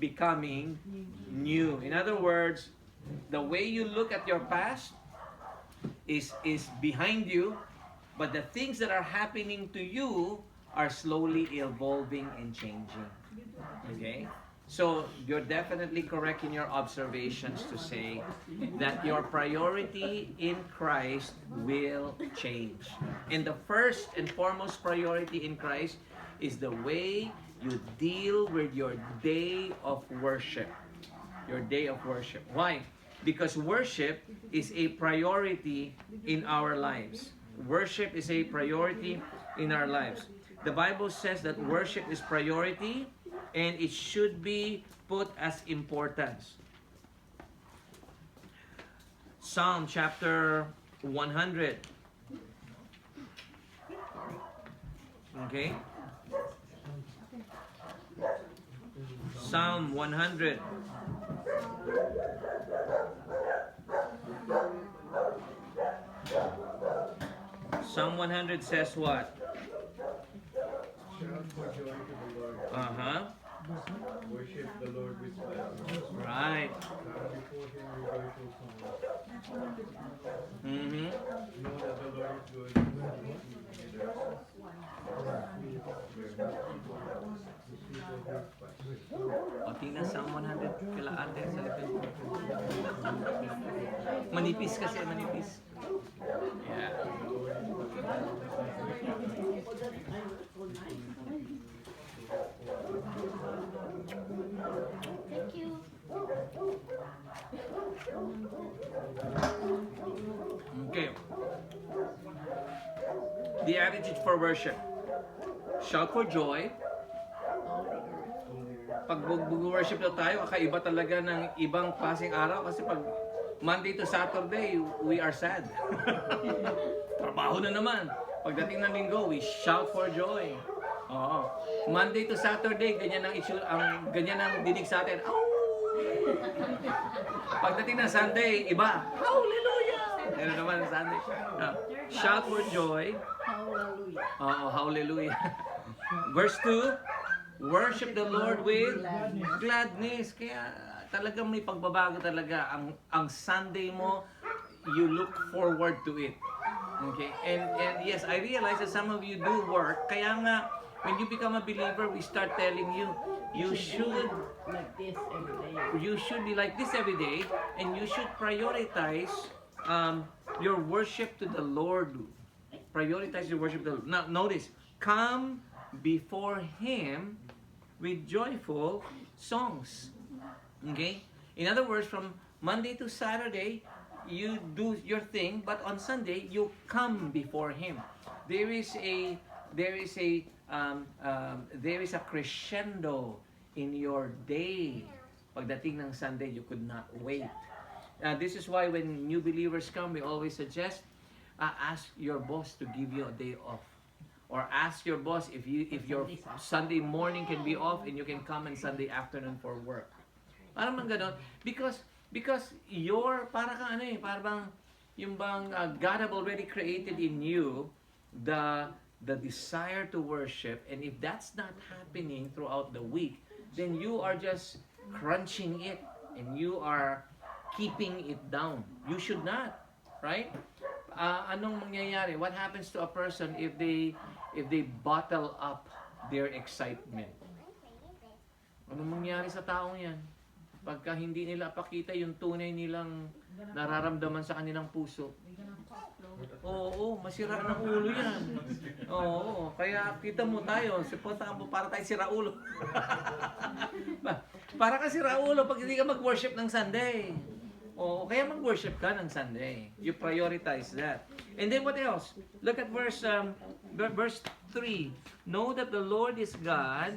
becoming new. In other words, the way you look at your past is behind you, but the things that are happening to you are slowly evolving and changing. Okay? So, you're definitely correct in your observations to say that your priority in Christ will change. And the first and foremost priority in Christ is the way you deal with your day of worship. Your day of worship. Why? Because worship is a priority in our lives. Worship is a priority in our lives. The Bible says that worship is priority, and it should be put as importance. Psalm chapter 100. Okay? Psalm 100. Psalm 100 says what? Shout for joy to the Lord. Worship the Lord with gladness. Right. Come before Him with joyful songs. Mm-hmm. Know that the Lord is good. His mercy endures. O, tingnan Psalm 100 kila ate sa likod. Manipis kasi, manipis. Yeah. Thank you. Okay. The attitude for worship. Shout for joy. Pag worship na tayo, kakaiba talaga ng ibang klaseng araw kasi pag Monday to Saturday, we are sad. Trabaho na naman. Pagdating ng linggo, we shout for joy. Oo. Monday to Saturday, ganyan ang dinig sa atin. Ow! Pagdating ng Sunday, iba. Hallelujah! Ano naman ang Sunday? Shout for joy. Hallelujah. Oh, hallelujah. Verse 2, worship the Lord with gladness. Kaya talagang may pagbabago talaga. Ang Sunday mo, you look forward to it. Okay? And yes, I realize that some of you do work. Kaya nga, when you become a believer, we start telling you, you should Like this every day. you should be like this every day, and you should prioritize your worship to the Lord. Prioritize your worship to the Lord. Now, notice, come before Him with joyful songs. Okay? In other words, from Monday to Saturday, you do your thing, but on Sunday, you come before Him. There is a crescendo in your day. Pagdating ng Sunday, you could not wait. This is why when new believers come, we always suggest, ask your boss to give you a day off. Or ask your boss if your Sunday morning can be off and you can come on Sunday afternoon for work. Parang man ganon. Because your, para kang ano eh, parang yung bang God have already created in you the desire to worship, and if that's not happening throughout the week, then you are just crunching it and you are keeping it down. You should not, right? Anong mangyayari? What happens to a person if they bottle up their excitement? Anong mangyayari sa taong yan? Pagka hindi nila pakita yung tunay nilang nararamdaman sa kanilang puso. Oo, masira ng ulo yan. Oo, kaya kita mo tayo, sipunta mo para tayo sira ulo. Para ka sira ulo pag hindi ka mag-worship ng Sunday. Oo, kaya mag-worship ka ng Sunday. You prioritize that. And then what else? Look at verse 3. Know that the Lord is God.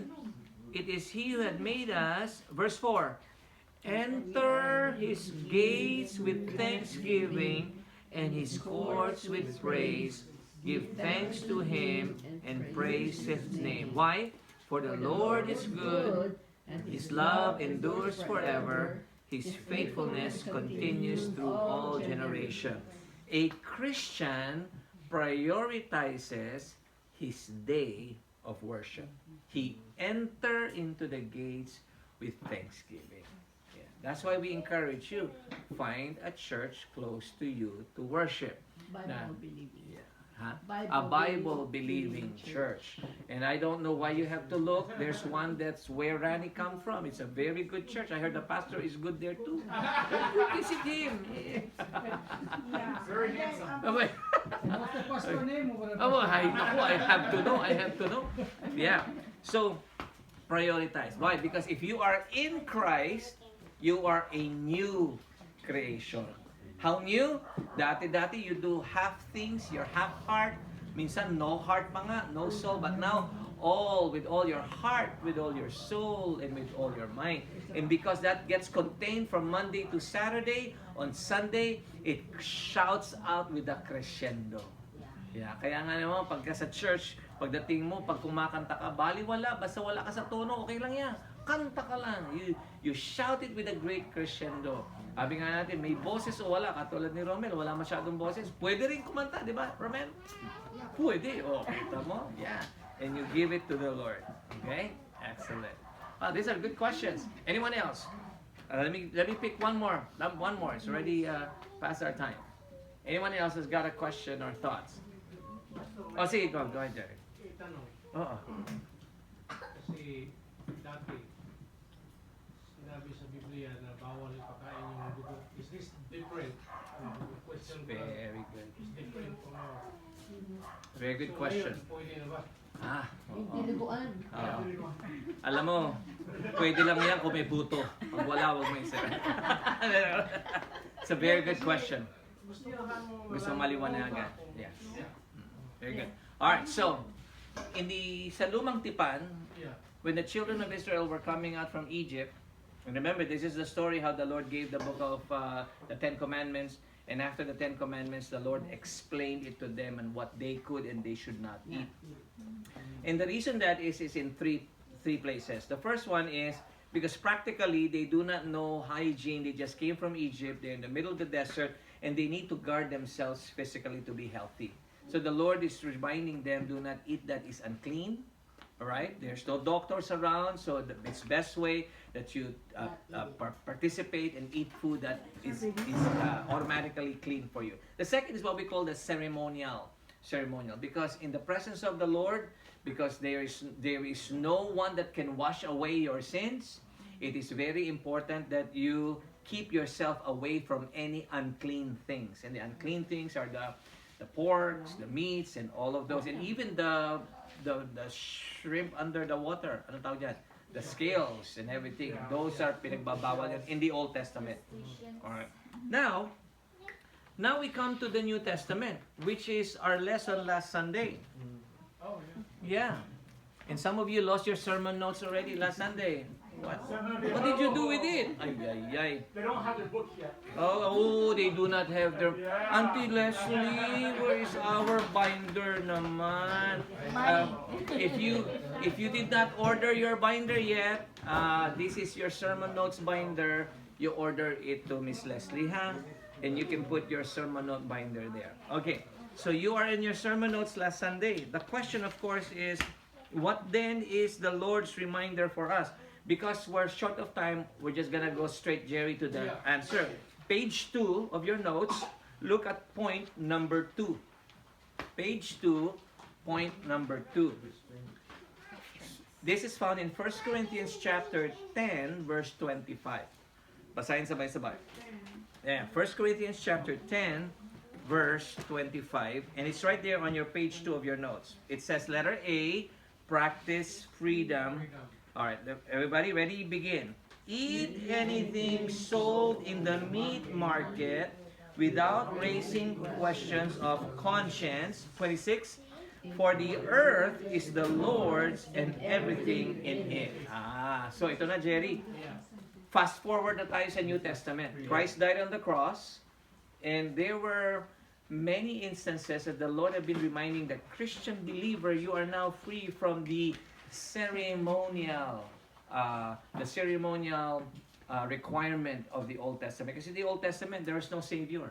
It is He who had made us. Verse 4. Enter His gates with thanksgiving and His courts with praise. Give thanks to Him and praise His name. Why? For the Lord is good, and His love endures forever. His faithfulness continues through all generations. A Christian prioritizes his day of worship. He enter into the gates with thanksgiving. That's why we encourage you, find a church close to you to worship. Bible-believing. A Bible-believing church. And I don't know why you have to look. There's one that's where Randy come from. It's a very good church. I heard the pastor is good there too. Visit him. Very handsome. What's the pastor name? I have to know. I have to know. Yeah. So, prioritize. Why? Because if you are in Christ, you are a new creation. How new? Dati-dati you do half things, you're half heart. Minsan no heart pa nga, no soul. But now, all with all your heart, with all your soul, and with all your mind. And because that gets contained from Monday to Saturday, on Sunday, it shouts out with a crescendo. Yeah, kaya nga naman, pagka sa church, pagdating mo, pag kumakanta ka, baliwala, basta wala ka sa tono, okay lang yan. Kanta ka lang. You shout it with a great crescendo. Sabi nga natin, may boses o wala. Katulad ni Romel, wala masyadong boses. Pwede rin kumanta, di ba, Romel? Pwede. O, kita mo? Yeah. And you give it to the Lord. Okay? Excellent. These are good questions. Anyone else? Let me pick one more. One more. It's already past our time. Anyone else has got a question or thoughts? Oh, sige, go ahead, Jerry. Tanong, Oo. kasi dati, sinabi sa Biblia na bawal ipakain yung dugo. Is this different? Question ko lang. Very good. Is different from now. Very good So, question. ngayon, pwede na ba? Oo. Dinuguan. Alam mo, pwede lang yan kung may buto. Pag wala, huwag mo isira. It's a very good question. Gusto maliwanagan. Yes. Very good. Alright, so, sa lumang tipan, Yeah. when the children of Israel were coming out from Egypt, and remember, this is the story how the Lord gave the book of the Ten Commandments, and after the Ten Commandments, the Lord explained it to them and what they could and they should not eat. And the reason that is in three places. The first one is because practically they do not know hygiene. They just came from Egypt. They're in the middle of the desert, and they need to guard themselves physically to be healthy. So the Lord is reminding them, do not eat that is unclean. All right? There's no doctors around, so it's best way that you participate and eat food that is automatically clean for you. The second is what we call the ceremonial, because in the presence of the Lord, because there is no one that can wash away your sins, it is very important that you keep yourself away from any unclean things. And the unclean things are the porks, the meats, and all of those, and even the shrimp under the water. Ano tawag dyan? The scales and everything. Those are pinagbabawal in the Old Testament. All right. Now we come to the New Testament, which is our lesson last Sunday. Oh, Yeah. And some of you lost your sermon notes already last Sunday. What did you do with it? Ay. They don't have their book yet. Oh, they do not have their... Auntie Leslie, where is our binder naman? If you did not order your binder yet, this is your sermon notes binder. You order it to Miss Leslie, ha? And you can put your sermon note binder there. Okay, so you are in your sermon notes last Sunday. The question, of course, is, what then is the Lord's reminder for us? because we're short of time, we're just gonna go straight, Jerry, to the answer. Page 2 of your notes, look at point number 2. Page 2, point number 2. This is found in 1 Corinthians chapter 10, verse 25. Basahin sabay-sabay. Yeah, 1 Corinthians chapter 10, verse 25. And it's right there on your page 2 of your notes. It says, letter A, practice freedom. All right, everybody ready? Begin. Eat anything sold in the meat market without raising questions of conscience. 26. For the earth is the Lord's and everything in it. So ito na, Jerry. Fast forward na tayo sa New Testament. Christ died on the cross, and there were many instances that the Lord had been reminding the Christian believer, you are now free from the ceremonial requirement of the Old Testament. Because in the Old Testament, there is no Savior.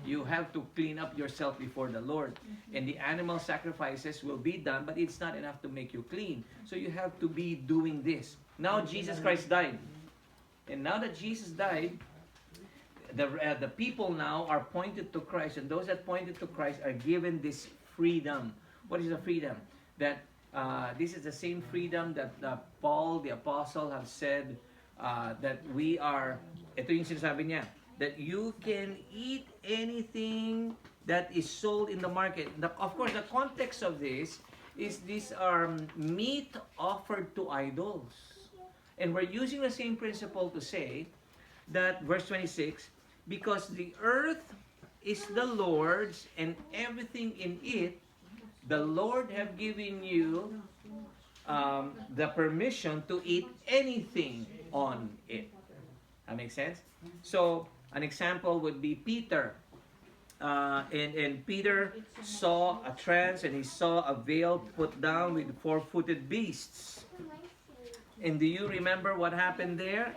You have to clean up yourself before the Lord. And the animal sacrifices will be done, but it's not enough to make you clean. So you have to be doing this. Now Jesus Christ died. And now that Jesus died, the people now are pointed to Christ. And those that pointed to Christ are given this freedom. What is the freedom? That this is the same freedom that Paul, the apostle, have said that we are, ito yung sinasabi niya, that you can eat anything that is sold in the market. Of course, the context of this is these are meat offered to idols. And we're using the same principle to say that, verse 26, because the earth is the Lord's and everything in it, the Lord have given you the permission to eat anything on it. That makes sense? So, an example would be Peter. And Peter saw a trance and he saw a veil put down with four-footed beasts. And do you remember what happened there?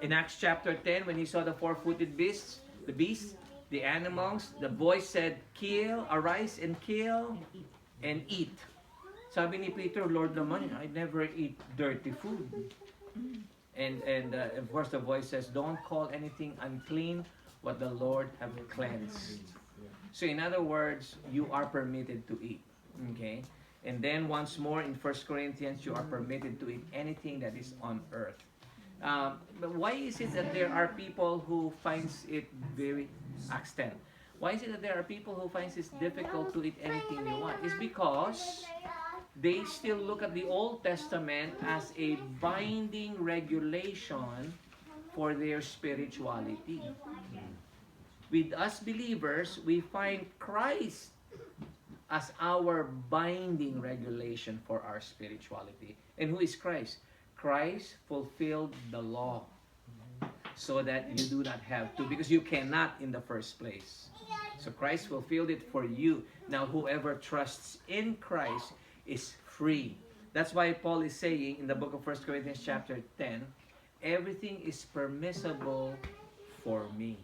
In Acts chapter 10, when he saw the four-footed beasts, the animals, the voice said, kill, arise and kill and eat. Sabi ni Peter, Lord naman, I never eat dirty food. And of course the voice says, don't call anything unclean what the Lord have cleansed. So in other words, you are permitted to eat. Okay? And then once more in 1 Corinthians, you are permitted to eat anything that is on earth. But why is it that there are people who finds it very extent? Why is it that there are people who finds it difficult to eat anything they want? It's because they still look at the Old Testament as a binding regulation for their spirituality. With us believers, we find Christ as our binding regulation for our spirituality. And who is Christ? Christ fulfilled the law so that you do not have to, because you cannot in the first place. So Christ fulfilled it for you. Now whoever trusts in Christ is free. That's why Paul is saying in the book of 1 Corinthians chapter 10, everything is permissible for me.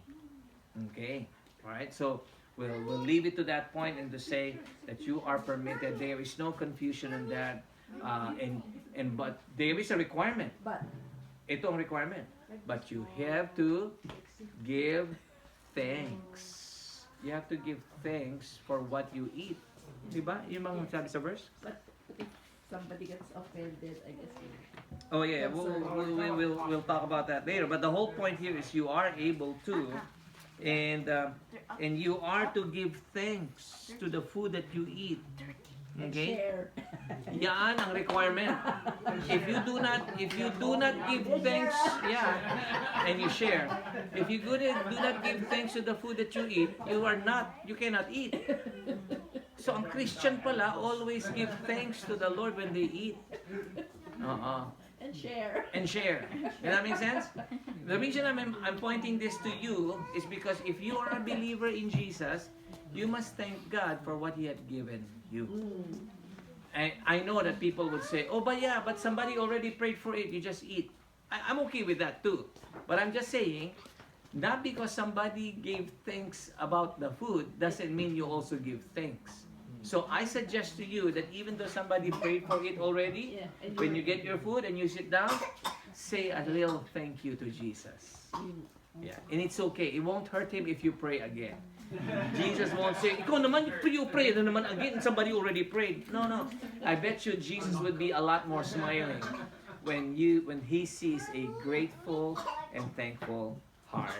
Okay? Alright, so we'll leave it to that point and to say that you are permitted. There is no confusion in that. But there is a requirement. Ito ang requirement. But you have to give thanks. You have to give thanks for what you eat. Diba? Yung mga sabi sa verse? But if somebody gets offended, I guess. Oh yeah, we'll talk about that later. But the whole point here is you are able to, and you are to give thanks to the food that you eat. Okay? Yan ang requirement. If you do not give thanks, and you share. If you do not give thanks to the food that you eat, you cannot eat. So ang Christian pala always give thanks to the Lord when they eat. And share. Does that make sense? The reason I'm pointing this to you is because if you are a believer in Jesus, you must thank God for what He had given you. I know that people would say, oh, but somebody already prayed for it, you just eat. I'm okay with that too. But I'm just saying, not because somebody gave thanks about the food, doesn't mean you also give thanks. So I suggest to you that even though somebody prayed for it already, Yeah. And when you get your food and you sit down, say a little thank you to Jesus. Yeah, and it's okay. It won't hurt him if you pray again. Jesus won't say, ikaw naman, you pray na naman again, and somebody already prayed. No, no. I bet you Jesus would be a lot more smiling when he sees a grateful and thankful heart.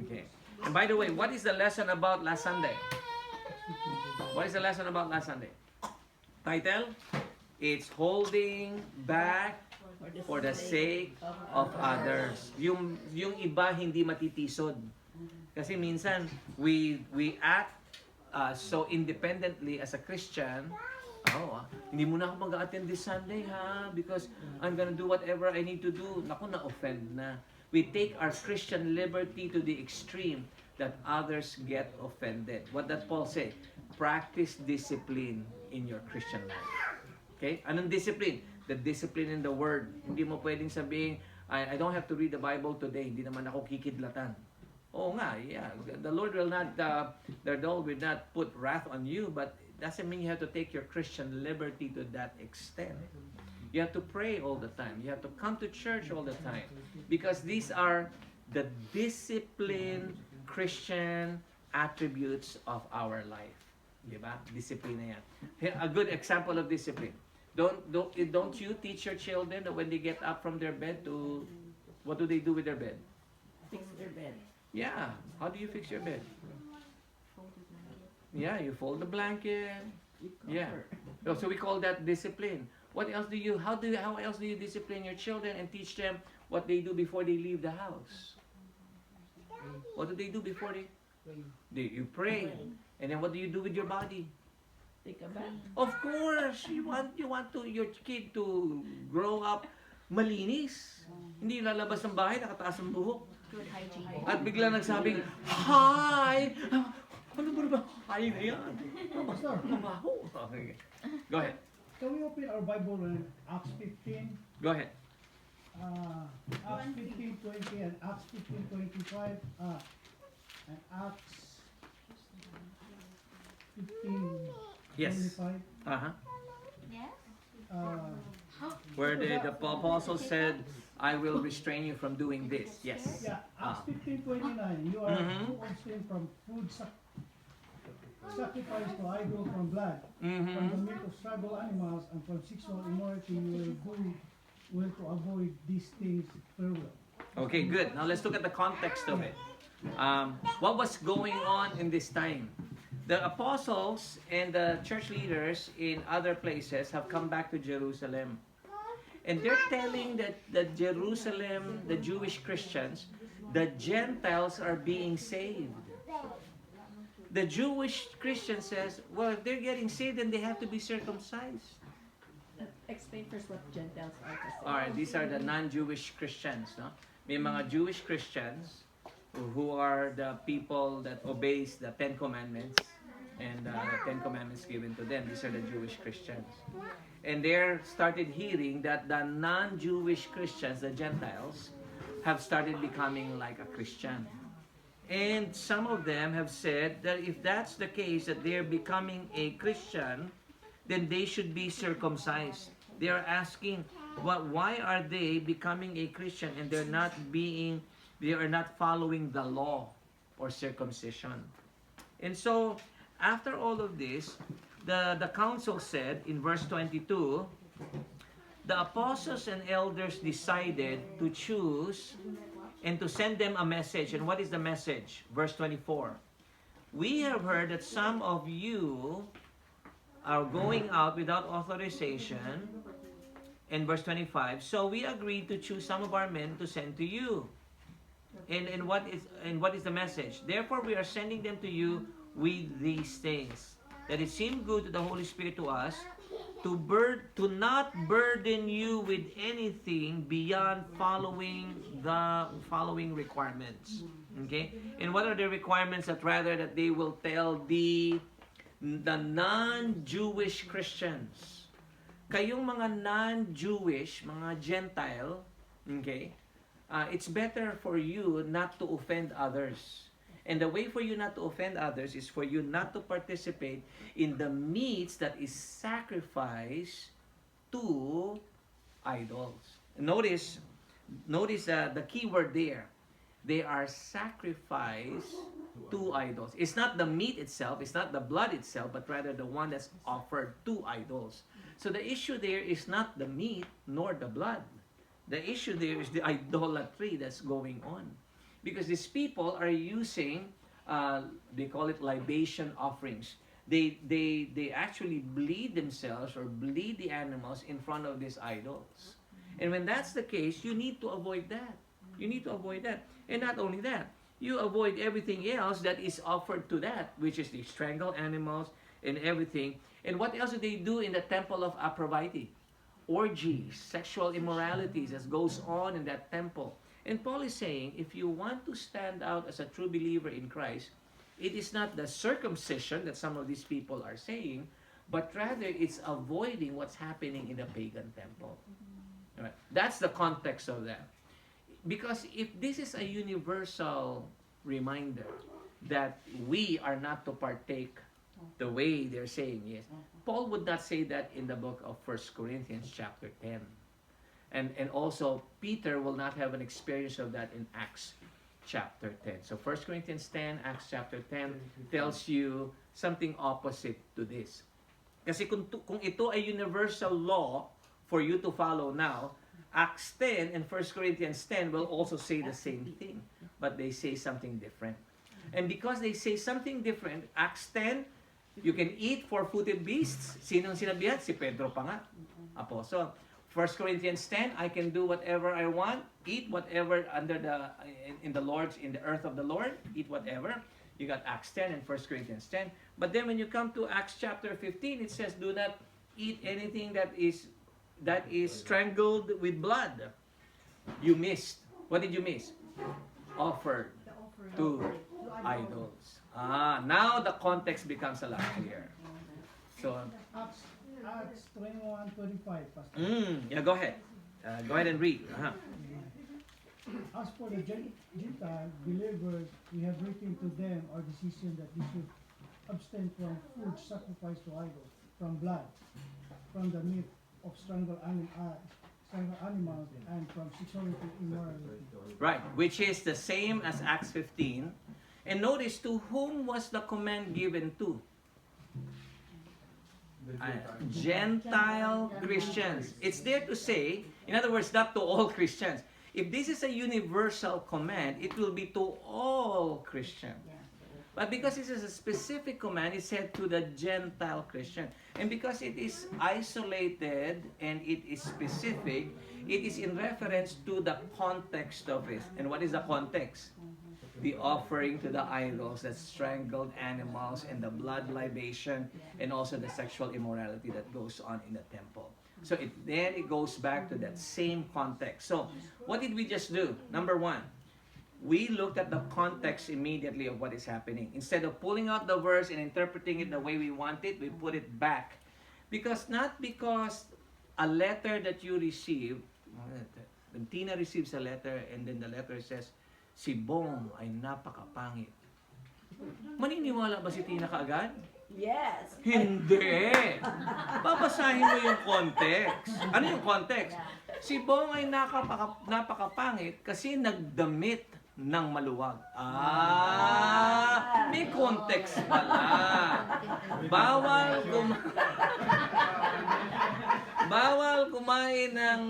Okay. And by the way, what is the lesson about last Sunday? What is the lesson about last Sunday? Title? It's holding back for the sake of others. Yung iba hindi matitisod. Kasi minsan we act so independently as a Christian. Hindi mo na ako mag-attend this Sunday ha because I'm gonna do whatever I need to do. Naku, na-offend na. We take our Christian liberty to the extreme that others get offended. What does Paul say? Practice discipline in your Christian life. Okay? Anong discipline? The discipline in the Word. Hindi mo pwedeng sabihin, I don't have to read the Bible today. Hindi naman ako kikidlatan. Oo nga, yeah. The Lord will not, the Lord will not put wrath on you, but it doesn't mean you have to take your Christian liberty to that extent. You have to pray all the time. You have to come to church all the time. Because these are the disciplined Christian attributes of our life. Diba? Discipline na yan. Here, a good example of discipline. Don't you teach your children that when they get up from their bed to, what do they do with their bed? fix their bed. Yeah. How do you fix your bed? Yeah, you fold the blanket. Yeah. So we call that discipline. What else how else do you discipline your children and teach them what they do before they leave the house? What do they do before you pray? And then what do you do with your body? Take a bath. Of course, you want your kid to grow up malinis. Hindi lalabas ng bahay nakataas ang buhok. Good hygiene. At bigla nagsabing, "Hi!" Ano ba? Hi na yan. Pastor, Mabaho. Okay. Go ahead. can we open our Bible in Acts 15? Go ahead. Acts 15:20 and Acts 15:25. And Acts 15:25. Yes. Uh-huh. Yes? Where the apostle said, I will restrain you from doing this. Yes. Yeah, Acts 15:29. You are to abstain from food sacrifice to idol, from blood, from the meat of struggle animals, and from sexual immorality. You will to avoid these things farewell. Okay, good. Now let's look at the context of it. What was going on in this time? The apostles and the church leaders in other places have come back to Jerusalem. And they're telling that Jerusalem, the Jewish Christians, the Gentiles are being saved. The Jewish Christian says, well, if they're getting saved, then they have to be circumcised. Explain first what Gentiles are. Alright, these are the non-Jewish Christians. No? May mga Jewish Christians who are the people that obeys the Ten Commandments and the Ten Commandments given to them. These are the Jewish Christians. And they started hearing that the non-Jewish Christians, the Gentiles, have started becoming like a Christian. And some of them have said that if that's the case, that they're becoming a Christian, then they should be circumcised. They are asking, why are they becoming a Christian and they are not following the law or circumcision? And so, after all of this, the council said in verse 22, the apostles and elders decided to choose and to send them a message. And what is the message? Verse 24. We have heard that some of you are going out without authorization. And verse 25. So we agreed to choose some of our men to send to you. And what is the message? Therefore we are sending them to you with these things, that it seemed good to the Holy Spirit to us to not burden you with anything beyond following the following requirements. Okay? And what are the requirements? That rather that they will tell the non-Jewish Christians, kayong mga non-Jewish, mga Gentile, okay, it's better for you not to offend others. And the way for you not to offend others is for you not to participate in the meats that is sacrificed to idols. Notice the key word there. They are sacrificed to idols. It's not the meat itself, it's not the blood itself, but rather the one that's offered to idols. So the issue there is not the meat nor the blood. The issue there is the idolatry that's going on. Because these people are using, they call it libation offerings. They actually bleed themselves or bleed the animals in front of these idols. And when that's the case, you need to avoid that. You need to avoid that. And not only that, you avoid everything else that is offered to that, which is the strangled animals and everything. And what else do they do in the temple of Aphrodite? Orgies, sexual immoralities that goes on in that temple. And Paul is saying, if you want to stand out as a true believer in Christ, it is not the circumcision that some of these people are saying, but rather it's avoiding what's happening in the pagan temple. Right? That's the context of that. Because if this is a universal reminder that we are not to partake the way they're saying, yes, Paul would not say that in the book of 1 Corinthians chapter 10. And also, Peter will not have an experience of that in Acts chapter 10. So 1 Corinthians 10, Acts chapter 10 tells you something opposite to this. Kasi kung ito ay universal law for you to follow now, Acts 10 and 1 Corinthians 10 will also say the same thing, but they say something different. And because they say something different, Acts 10, you can eat four-footed beasts. Sinong sinabihan? Si Pedro pa nga, apostle. 1 Corinthians 10, I can do whatever I want, eat whatever in the earth of the Lord, eat whatever. You got Acts 10 and 1 Corinthians 10. But then when you come to Acts chapter 15, it says, do not eat anything that is strangled with blood. You missed. What did you miss? Offered to idols. Now the context becomes a lot clearer. So, Acts 21:25, Pastor. Yeah, go ahead. Go ahead and read. As for the Gentile believers, we have written to them our decision that they should abstain from food sacrificed to idols, from blood, from the meat of strangled animals, and from sexual immorality. Right, which is the same as Acts 15. And notice, to whom was the command given to? Gentile Christians. It's there to say, in other words, not to all Christians. If this is a universal command, it will be to all Christians. But because this is a specific command, it's said to the Gentile Christian. And because it is isolated and it is specific, it is in reference to the context of it. And what is the context? The offering to the idols, the strangled animals, and the blood libation, and also the sexual immorality that goes on in the temple. So then it goes back to that same context. So what did we just do? Number one, we looked at the context immediately of what is happening. Instead of pulling out the verse and interpreting it the way we want it, we put it back. Not because a letter that you receive, when Tina receives a letter and then the letter says, si Bong ay napakapangit. Maniniwala ba si Tina kaagad? Yes. Hindi. Babasahin mo yung context. Ano yung context? Si Bong ay napakapangit kasi nagdamit ng maluwag. May context pala. Bawal kumain ng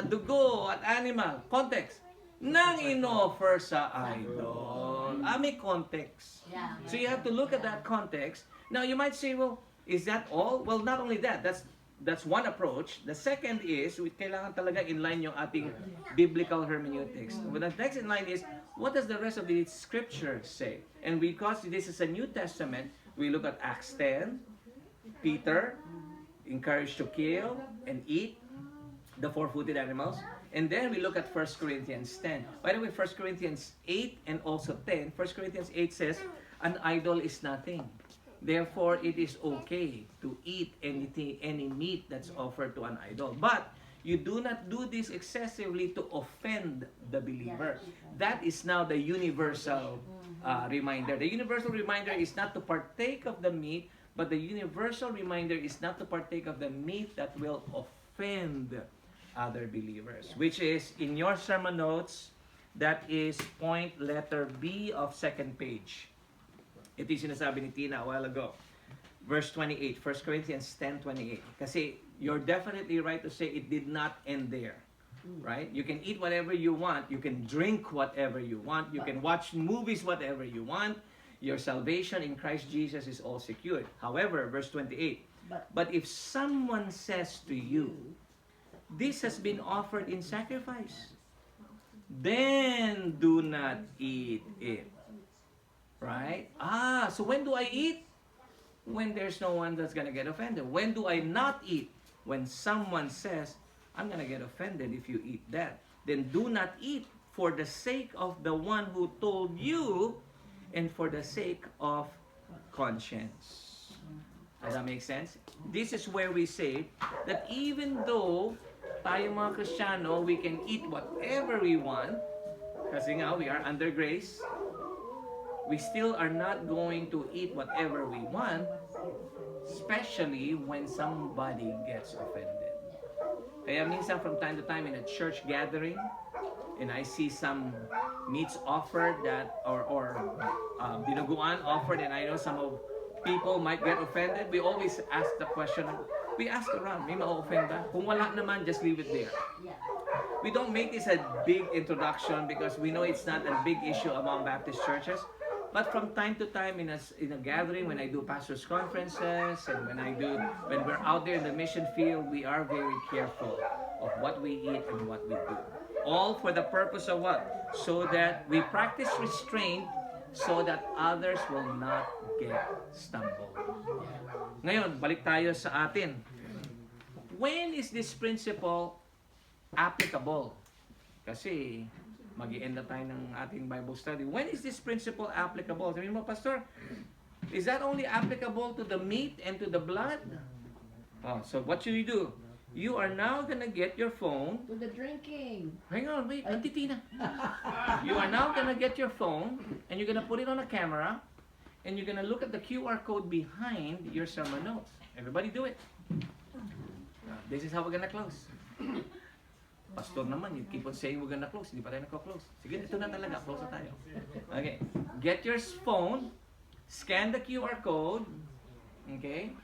dugo at animal. Context. Nang inoffer sa idol. May context. So you have to look at that context. Now you might say, well, is that all? Well, not only that. That's one approach. The second is, kailangan talaga inline yung ating biblical hermeneutics. The next in line is, what does the rest of the scripture say? And because this is a New Testament, we look at Acts 10, Peter, encouraged to kill and eat the four-footed animals. And then we look at 1 Corinthians 10. By the way, 1 Corinthians 8 and also 10, 1 Corinthians 8 says, an idol is nothing. Therefore, it is okay to eat any meat that's offered to an idol. But you do not do this excessively to offend the believer. That is now the universal reminder. The universal reminder is not to partake of the meat, but the universal reminder is not to partake of the meat that will offend other believers. Yes. Which is, in your sermon notes, that is point letter B of second page. Ito yung sinasabi ni Tina a while ago. Verse 28, 1 Corinthians 10:28. Kasi you're definitely right to say it did not end there. Right? You can eat whatever you want. You can drink whatever you want. You can watch movies whatever you want. Your salvation in Christ Jesus is all secured. However, verse 28, but if someone says to you, this has been offered in sacrifice, then do not eat it. Right? So when do I eat? When there's no one that's gonna get offended. When do I not eat? When someone says, I'm gonna get offended if you eat that. Then do not eat for the sake of the one who told you and for the sake of conscience. Does that make sense? This is where we say that even though tayo mga Kristiyano, we can eat whatever we want, kasi nga we are under grace, we still are not going to eat whatever we want, especially when somebody gets offended. Kaya minsan from time to time in a church gathering, and I see some meats offered that or dinuguan offered, and I know some of people might get offended. We always ask the question. We ask around, may ma-offend ba? Kung wala naman, just leave it there. Yeah. We don't make this a big introduction because we know it's not a big issue among Baptist churches. But from time to time in a gathering, when I do pastors' conferences, and when we're out there in the mission field, we are very careful of what we eat and what we do. All for the purpose of what? So that we practice restraint so that others will not get stumbled. Ngayon, balik tayo sa atin. When is this principle applicable? Kasi mag-i-end na tayo ng ating Bible study. When is this principle applicable? Sabihin mo, Pastor, is that only applicable to the meat and to the blood? So what should you do? You are now gonna get your phone. To the drinking. Hang on, wait, Auntie Tina. You are now gonna get your phone, and you're gonna put it on a camera, and you're gonna look at the QR code behind your sermon notes. Everybody do it. This is how we're gonna close. Pastor naman, you keep on saying we're gonna close. Hindi pa tayo nagko-close. Sige, ito na talaga. Close na tayo. Okay. Get your phone. Scan the QR code. Okay?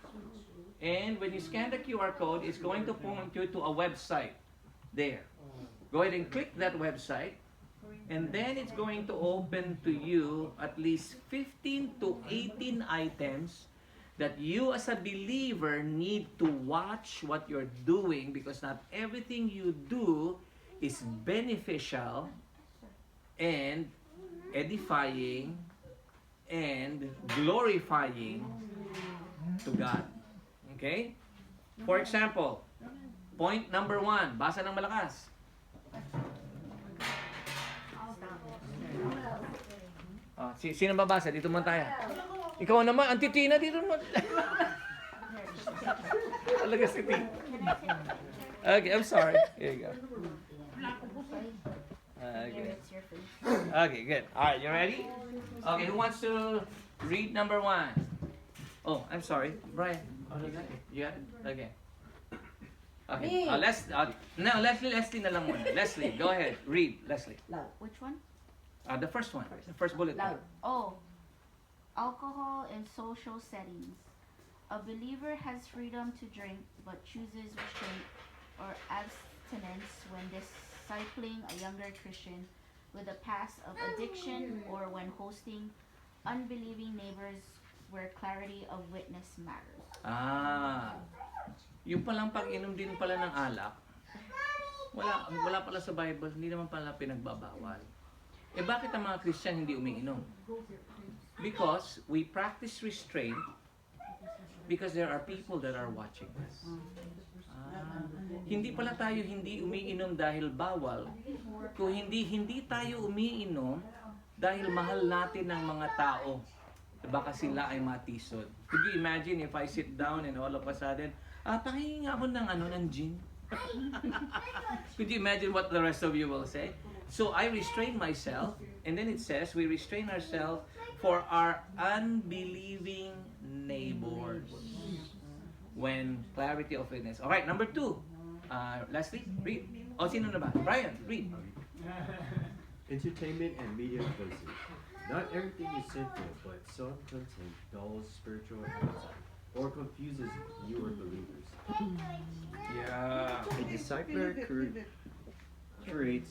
And when you scan the QR code, it's going to point you to a website. There. Go ahead and click that website. And then it's going to open to you at least 15 to 18 items that you as a believer need to watch what you're doing, because not everything you do is beneficial and edifying and glorifying to God. Okay? For example, point number 1, basa ng malakas. Sino babasa? Dito muna tayo. Ikaw naman, Auntie Tina, dito mo. Talaga si Tina. Okay, I'm sorry. Here you go. Okay. Okay, good. Alright, you ready? Okay, who wants to read number 1? Oh, I'm sorry. Brian. Oh, you got it? You got it? Okay. Okay. Leslie na lang muna. Leslie, go ahead. Read, Leslie. Loud. Which one? The first one. The first bullet. Loud. Oh, alcohol in social settings. A believer has freedom to drink but chooses restraint or abstinence when discipling a younger Christian with a past of addiction or when hosting unbelieving neighbors where clarity of witness matters. Yung palang pag-inom din pala ng alak, wala pala sa Bible, hindi naman pala pinagbabawal. Bakit ang mga Christian hindi umiinom? Because we practice restraint because there are people that are watching us. Hindi pala tayo hindi umiinom dahil bawal. Kung hindi tayo umiinom dahil mahal natin ng mga tao. Baka sila ay matisod. Could you imagine if I sit down and all of a sudden, pahingi nga ako ng gin? Could you imagine what the rest of you will say? So I restrain myself, and then it says we restrain ourselves for our unbelieving neighbors. When clarity of witness. Alright, number 2. Leslie, read. O, sino na ba? Brian, read. Entertainment and media places. Not everything is sinful, but some content dulls spiritual appetite or confuses newer believers. Yeah. A discipler creates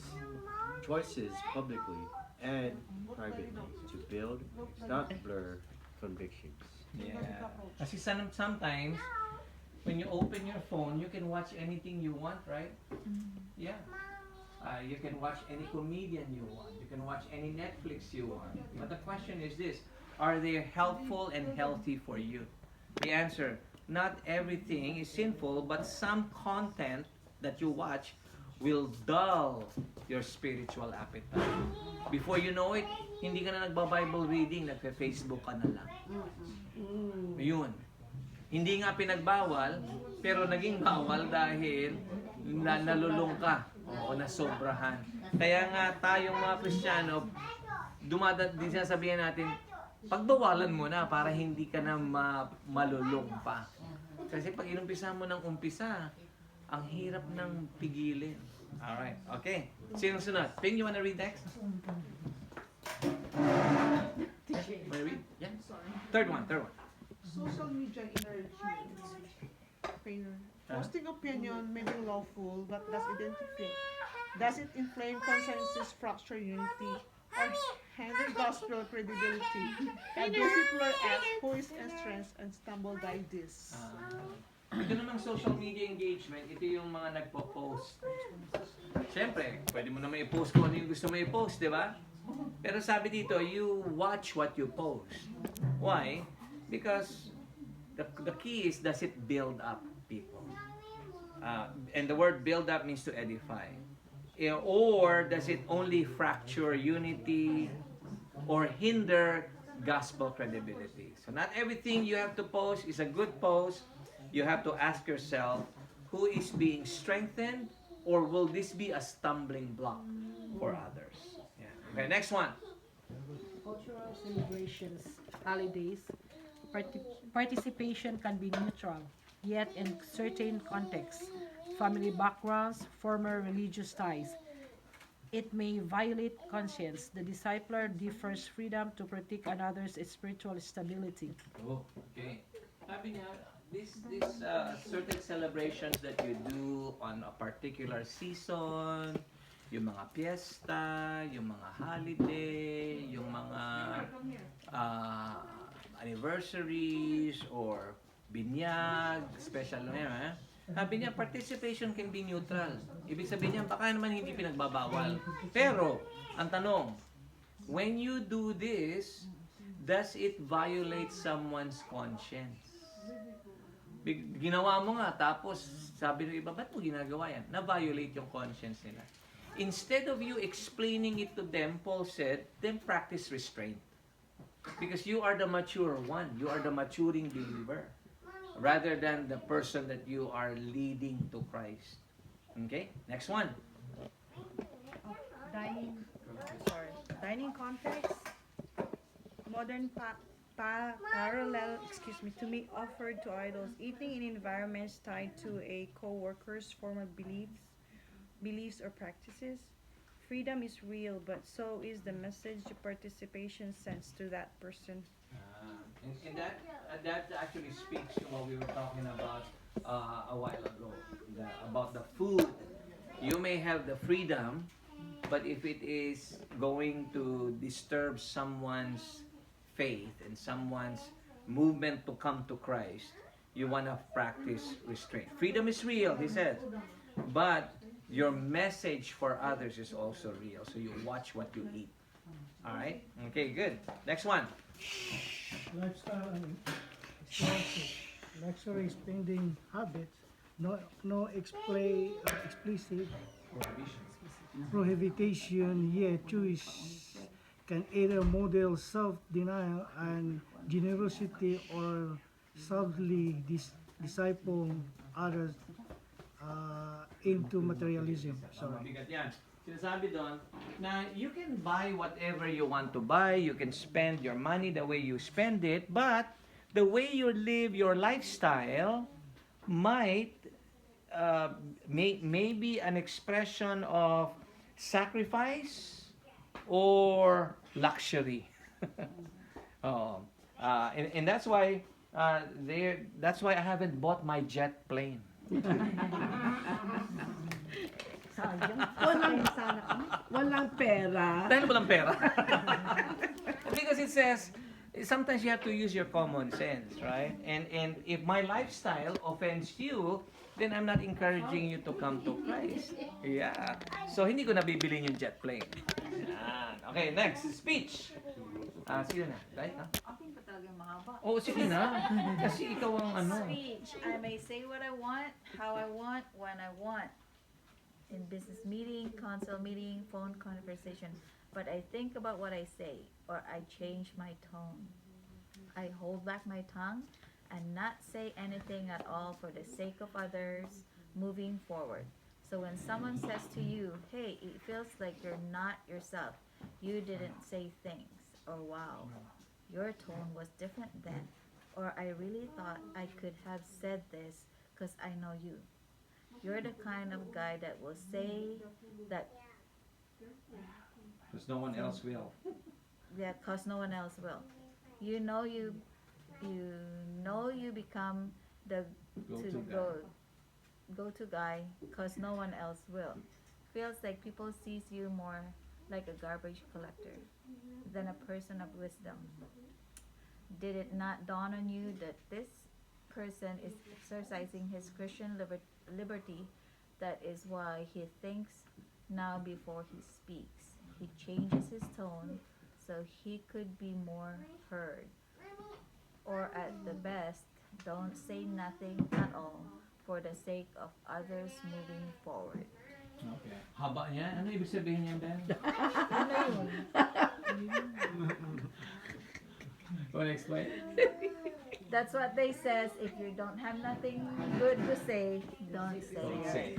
choices publicly and privately to build, not blur convictions. Yeah. Kasi sometimes, when you open your phone, you can watch anything you want, right? Yeah. You can watch any comedian you want. You can watch any Netflix you want. But the question is this: are they helpful and healthy for you? The answer: not everything is sinful, but some content that you watch will dull your spiritual appetite. Before you know it, hindi ka na nagba-Bible reading, nagpe-Facebook ka na lang. Yun. Hindi nga pinagbawal, pero naging bawal dahil nalulung ka o nasobrahan. Kaya nga tayong mga Kristiyano, din sasabihin natin, pagbawalan mo na para hindi ka na malulung pa. Kasi pag inumpisa mo ng umpisa, ang hirap ng pigilin. Alright, okay. Sino sunod? Ping, you wanna read next? Wanna read? Yeah. Third one. Social media encouragement. Posting opinion may be lawful, but does it inflame consensus, fracture unity, or hinder gospel credibility? A discipler asks, who is entranced and stumbled by this? Ito namang social media engagement, ito yung mga nagpo-post. Siyempre, pwede mo naman i-post kung ano yung gusto mo i-post, di ba? Pero sabi dito, you watch what you post. Why? Because the key is, does it build up people? And the word build up means to edify. Or does it only fracture unity or hinder gospel credibility? So not everything you have to post is a good post. You have to ask yourself, who is being strengthened, or will this be a stumbling block for others? Yeah. Okay, next one. Cultural celebrations, holidays, participation can be neutral, yet in certain contexts, family backgrounds, former religious ties, it may violate conscience. The discipler differs freedom to protect another's spiritual stability. Oh, okay. Sabi niya, these certain celebrations that you do on a particular season, yung mga piyesta, yung mga holiday, yung mga anniversaries or binyag, special na yun, eh? Sabi niya, participation can be neutral. Ibig sabihin niya, baka naman hindi pinagbabawal. Pero, ang tanong, when you do this, does it violate someone's conscience? Ginawa mo nga, tapos sabi ng iba, ba't mo ginagawa yan? Na-violate yung conscience nila. Instead of you explaining it to them, Paul said, then practice restraint. Because you are the mature one. You are the maturing believer. Rather than the person that you are leading to Christ. Okay? Next one. Dining context, modern parallel, to me offered to idols, eating in environments tied to a co-worker's former beliefs or practices. Freedom is real, but so is the message participation sends to that person. And that actually speaks to what we were talking about a while ago, about the food. You may have the freedom, but if it is going to disturb someone's faith and someone's movement to come to Christ, you want to practice restraint. Freedom is real, he says, but your message for others is also real. So you watch what you eat. All right? Okay, good. Next one. Lifestyle and luxury spending habits, no explicit prohibition, yet choice can either model self-denial and generosity or subtly disciple others into materialism. Sorry. Mabigat yan. sinasabi doon na you can buy whatever you want to buy, you can spend your money the way you spend it, but the way you live your lifestyle might may be an expression of sacrifice or luxury. Oh, and that's why that's why I haven't bought my jet plane. Walang pera. Dahil walang pera. Because it says, sometimes you have to use your common sense, right? And if my lifestyle offends you, then I'm not encouraging you to come to Christ. Yeah. So, hindi ko nabibilin yung jet plane. Yan. Okay, next. Speech. Sino na? Right? Akin pa talagang mahaba. Oo, sige na. Kasi ikaw ang ano. Speech. I may say what I want, how I want, when I want. In business meeting, council meeting, phone conversation. But I think about what I say, or I change my tone. I hold back my tongue and not say anything at all for the sake of others moving forward. So when someone says to you, hey, it feels like you're not yourself, you didn't say things, or wow, your tone was different then, or I really thought I could have said this because I know you. You're the kind of guy that will say that, Because no one else will. yeah, cause no one else will. You know you become the go-to guy, cause no one else will. Feels like people sees you more like a garbage collector than a person of wisdom. Did it not dawn on you that this person is exercising his Christian liberty? That is why he thinks now before he speaks. He changes his tone so he could be more heard. Or at the best, don't say nothing at all for the sake of others moving forward. Okay. Haba niya? Ano ibig sabihin niyan, Ben? Ano yun? Want to explain? That's what they says. If you don't have nothing good to say, don't say Don't it. say.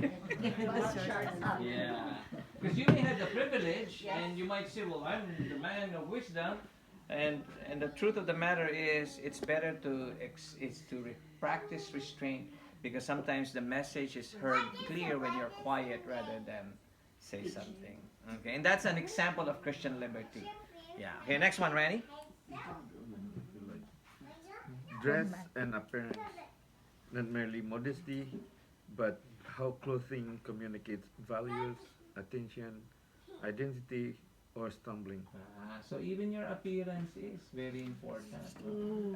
Yeah. Because you may have the privilege, Yes. and you might say, well, I'm the man of wisdom. And the truth of the matter is, it's better to practice restraint, because sometimes the message is heard clear when you're quiet rather than say something. Okay, and that's an example of Christian liberty. Yeah. Okay, next one, Randy. Dress and appearance, not merely modesty, but how clothing communicates values, attention, identity, or stumbling. So even your appearance is very important.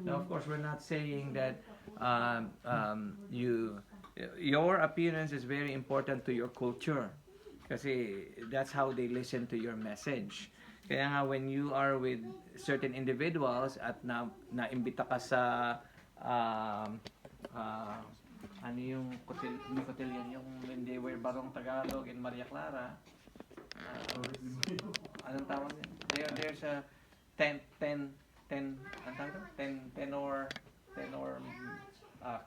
Now, of course, we're not saying that your appearance is very important to your culture, kasi that's how they listen to your message. Kaya nga, when you are with certain individuals at naimbita ka sa ano yung cotillion, yung when they wear Barong Tagalog in Maria Clara, anong tawag din? There's a tenor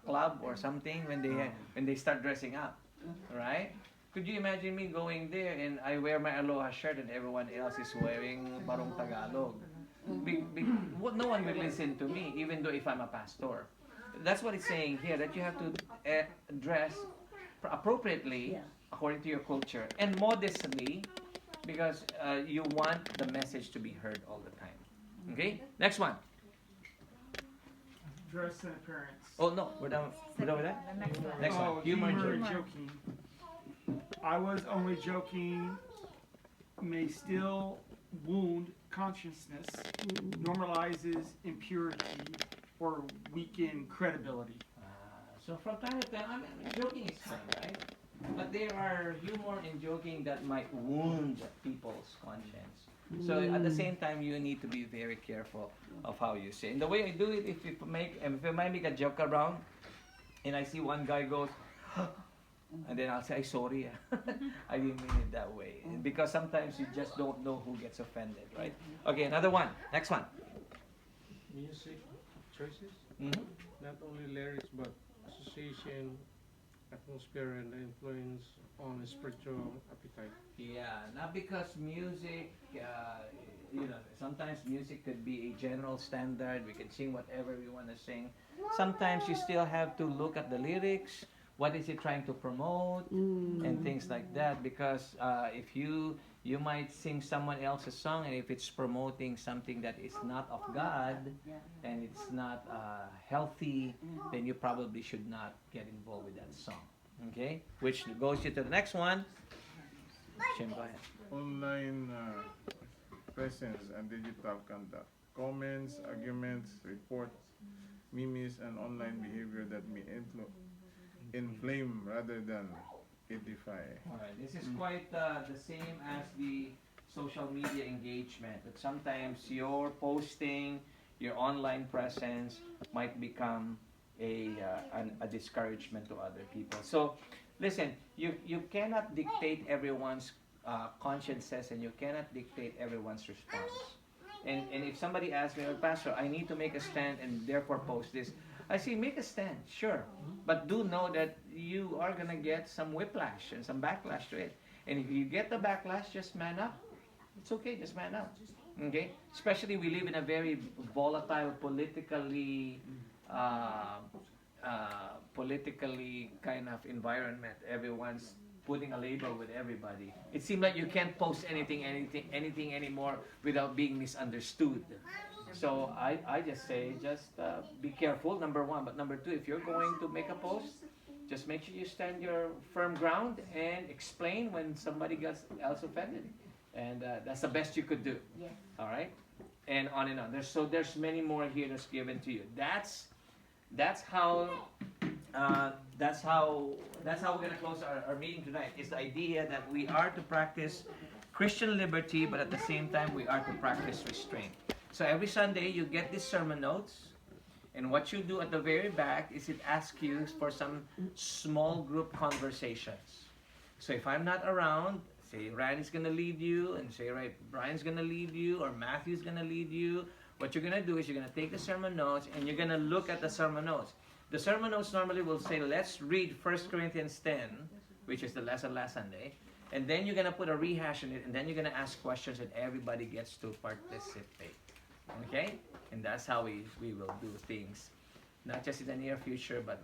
club or something when they start dressing up, right? Could you imagine me going there and I wear my Aloha shirt and everyone else is wearing Barong Tagalog? No one will listen to me, even though if I'm a pastor. That's what it's saying here, that you have to dress appropriately according to your culture and modestly, because you want the message to be heard all the time. Okay? Next one. Dress and appearance. Oh no, we're done with that? The next one. Next one. Humor and Humor joke. and joking. I was only joking may still wound consciousness, normalizes impurity, or weaken credibility. So from time to time, I mean, joking is fine, right? But there are humor and joking that might wound people's conscience. So at the same time, you need to be very careful of how you say. And the way I do it, if I might make a joke around, and I see one guy goes, and then I'll say, sorry, I didn't mean it that way. Because sometimes you just don't know who gets offended, right? Okay, another one. Next one. Music choices, Mm-hmm. not only lyrics but association, atmosphere and the influence on spiritual appetite. Yeah, not because music, sometimes music could be a general standard. We can sing whatever we want to sing. Sometimes you still have to look at the lyrics. What is it trying to promote, and things like that? Because if you might sing someone else's song, and if it's promoting something that is not of God, and it's not healthy, then you probably should not get involved with that song. Okay, which goes you to the next one. Shem, go ahead. Online presence and digital conduct, comments, arguments, reports, memes, and online behavior that may inflame rather than edify. Alright, this is quite the same as the social media engagement. That sometimes your posting, your online presence might become a discouragement to other people. So, listen, you cannot dictate everyone's consciences, and you cannot dictate everyone's response. And if somebody asks me, oh, Pastor, I need to make a stand and therefore post this, I say, make a stand, sure. But do know that you are going to get some whiplash and some backlash to it. And if you get the backlash, just man up. It's okay, just man up. Okay? Especially we live in a very volatile, politically kind of environment. Everyone's putting a label with everybody. It seems like you can't post anything anymore without being misunderstood. So I just say, just be careful, number one. But number two, if you're going to make a post, just make sure you stand your firm ground and explain when somebody gets else offended. And that's the best you could do. Yes. All right? And on and on. There's many more here that's given to you. That's how we're going to close our meeting tonight. It's the idea that we are to practice Christian liberty, but at the same time, we are to practice restraint. So every Sunday, you get these sermon notes, and what you do at the very back is it asks you for some small group conversations. So if I'm not around, say Randy's going to lead you, and say Brian's going to lead you, or Matthew's going to lead you, what you're going to do is you're going to take the sermon notes, and you're going to look at the sermon notes. The sermon notes normally will say, let's read 1 Corinthians 10, which is the lesson last Sunday, and then you're going to put a rehash in it, and then you're going to ask questions, and everybody gets to participate. Okay? And that's how we will do things. Not just in the near future, but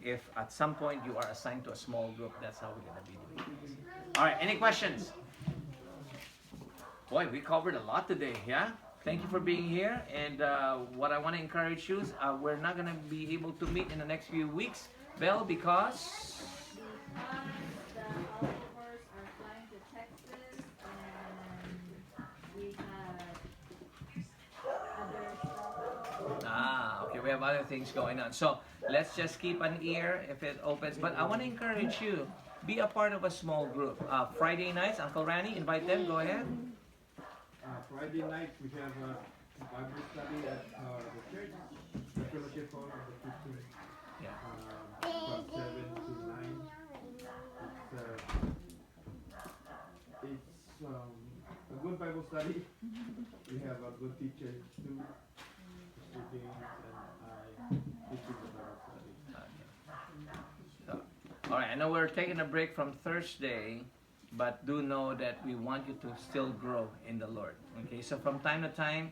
if at some point you are assigned to a small group, that's how we're going to be doing things. All right, any questions? Boy, we covered a lot today, yeah? Thank you for being here. And what I want to encourage you is we're not going to be able to meet in the next few weeks, Belle, because... Okay, we have other things going on. So, let's just keep an ear if it opens. But I want to encourage you, be a part of a small group. Friday nights, Uncle Randy, invite them, go ahead. Friday night, we have a Bible study at the church, the fellowship hall of the 15th. Yeah. From 7 to 9. It's a good Bible study. We have a good teacher too. Speaking, and I teaching the Bible study. Okay. All right, I know we're taking a break from Thursday, but do know that we want you to still grow in the Lord. Okay, so from time to time,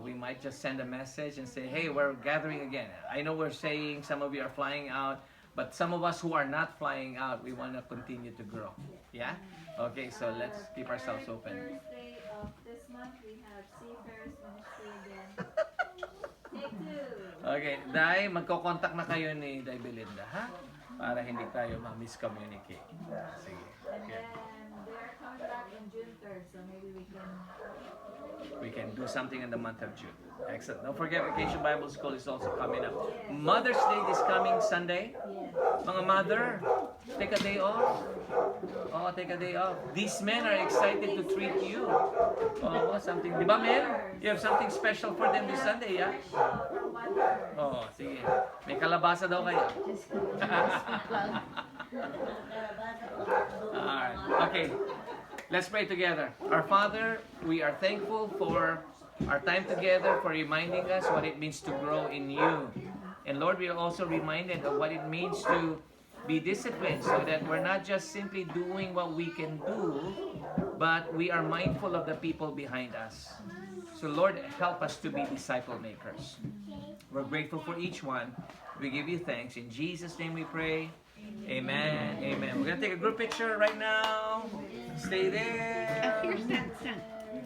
we might just send a message and say, hey, we're gathering again. I know we're saying some of you are flying out, but some of us who are not flying out, we want to continue to grow. Yeah? Okay, so let's keep ourselves open. Thursday of this month, we have Seafarers Ministry again. Take 2. Okay, Day, magko-contact na kayo ni Day Belinda, ha? Para hindi tayo ma-miscommunicate. Sige. And then they're coming back in June 3rd, so maybe we can do something in the month of June. Excellent. Don't forget, Vacation Bible School is also coming up. Mother's Day is coming Sunday. Mga mother, take a day off. Oh, take a day off. These men are excited to treat you. Oh, something. Di ba, men? You have something special for them this Sunday, yeah? Oh, sige. May kalabasa daw kayo. Alright. Okay. Let's pray together. Our Father, we are thankful for our time together, for reminding us what it means to grow in you. And Lord, we are also reminded of what it means to be disciplined so that we're not just simply doing what we can do, but we are mindful of the people behind us. So Lord, help us to be disciple makers. We're grateful for each one. We give you thanks. In Jesus' name we pray. Amen. Amen. We're going to take a group picture right now. Stay there. Here, stand.